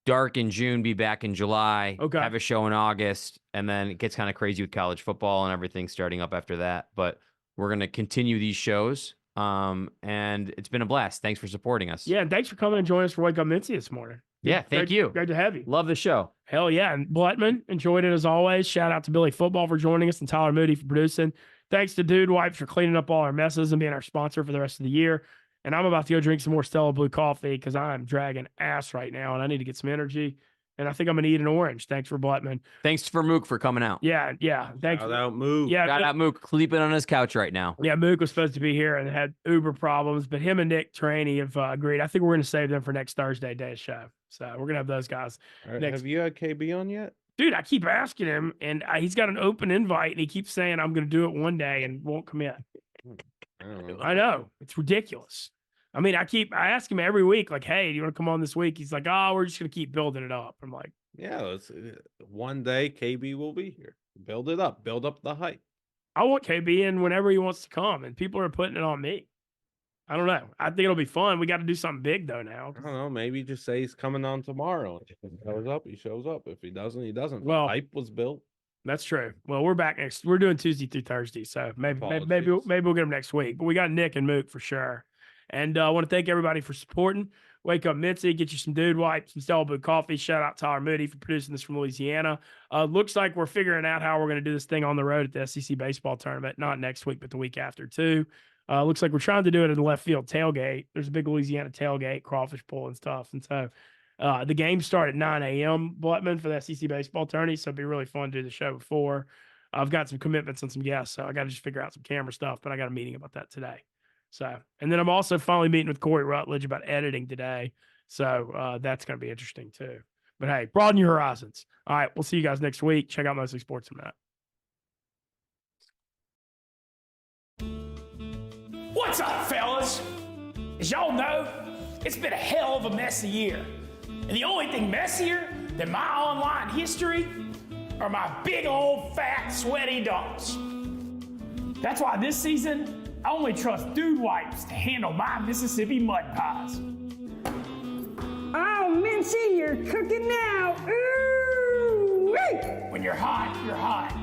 Speaker 3: dark in June, be back in July,
Speaker 1: Okay.
Speaker 3: have a show in August, and then it gets kind of crazy with college football and everything starting up after that. But we're going to continue these shows, and it's been a blast. Thanks for supporting us.
Speaker 1: Yeah, and thanks for coming and joining us for Wake Up Mintzy this morning.
Speaker 3: Yeah, thank you.
Speaker 1: Great to have you.
Speaker 3: Love the show.
Speaker 1: Hell yeah. And Blutman, enjoyed it as always. Shout out to Billy Football for joining us and Tyler Moody for producing. Thanks to Dude Wipes for cleaning up all our messes and being our sponsor for the rest of the year. And I'm about to go drink some more Stella Blue coffee because I'm dragging ass right now and I need to get some energy. And I think I'm going to eat an orange. Thanks for Blutman.
Speaker 3: Thanks for Mook for coming out.
Speaker 1: Yeah. Thanks.
Speaker 5: Shout out Mook.
Speaker 1: Yeah.
Speaker 3: Shout out Mook, sleeping on his couch right now.
Speaker 1: Yeah, Mook was supposed to be here and had Uber problems, but him and Nick Traney have agreed. I think we're going to save them for next Thursday day's show. So we're going to have those guys.
Speaker 5: All right,
Speaker 1: next.
Speaker 5: have you had KB on yet?
Speaker 1: Dude, I keep asking him, and he's got an open invite, and he keeps saying, I'm going to do it one day and won't come in.
Speaker 5: I don't know.
Speaker 1: I know. It's ridiculous. I mean, I ask him every week, like, hey, do you want to come on this week? He's like, oh, we're just going to keep building it up. I'm like,
Speaker 5: Yeah, let's one day KB will be here. Build it up. Build up the hype.
Speaker 1: I want KB in whenever he wants to come, and people are putting it on me. I don't know. I think it'll be fun. We got to do something big, though, now.
Speaker 5: I don't know. Maybe just say he's coming on tomorrow. If he shows up, he shows up. If he doesn't, he doesn't.
Speaker 1: Well,
Speaker 5: The hype was built.
Speaker 1: That's true. Well, we're back next. We're doing Tuesday through Thursday, so maybe we'll get them next week. But we got Nick and Mook for sure. And I want to thank everybody for supporting. Wake Up Mintzy, get you some Dude Wipes, some Stella Blue coffee. Shout out Tyler Moody for producing this from Louisiana. Looks like we're figuring out how we're going to do this thing on the road at the SEC baseball tournament. Not next week, but the week after too. Looks like we're trying to do it in the left field tailgate. There's a big Louisiana tailgate, crawfish pool and stuff. And so the games start at 9 a.m. Blutman for the SEC baseball tourney. So it'd be really fun to do the show before. I've got some commitments on some guests, so I got to just figure out some camera stuff, but I got a meeting about that today. So, and then I'm also finally meeting with Corey Rutledge about editing today. So that's going to be interesting too. But hey, broaden your horizons. All right, we'll see you guys next week. Check out Mostly Sports and that. What's up, fellas? As y'all know, it's been a hell of a messy year. And the only thing messier than my online history are my big old fat sweaty dumps. That's why this season, I only trust Dude Wipes to handle my Mississippi mud pies.
Speaker 6: Oh, Mintzy, you're cooking now. Ooh, wait.
Speaker 1: When you're hot, you're hot.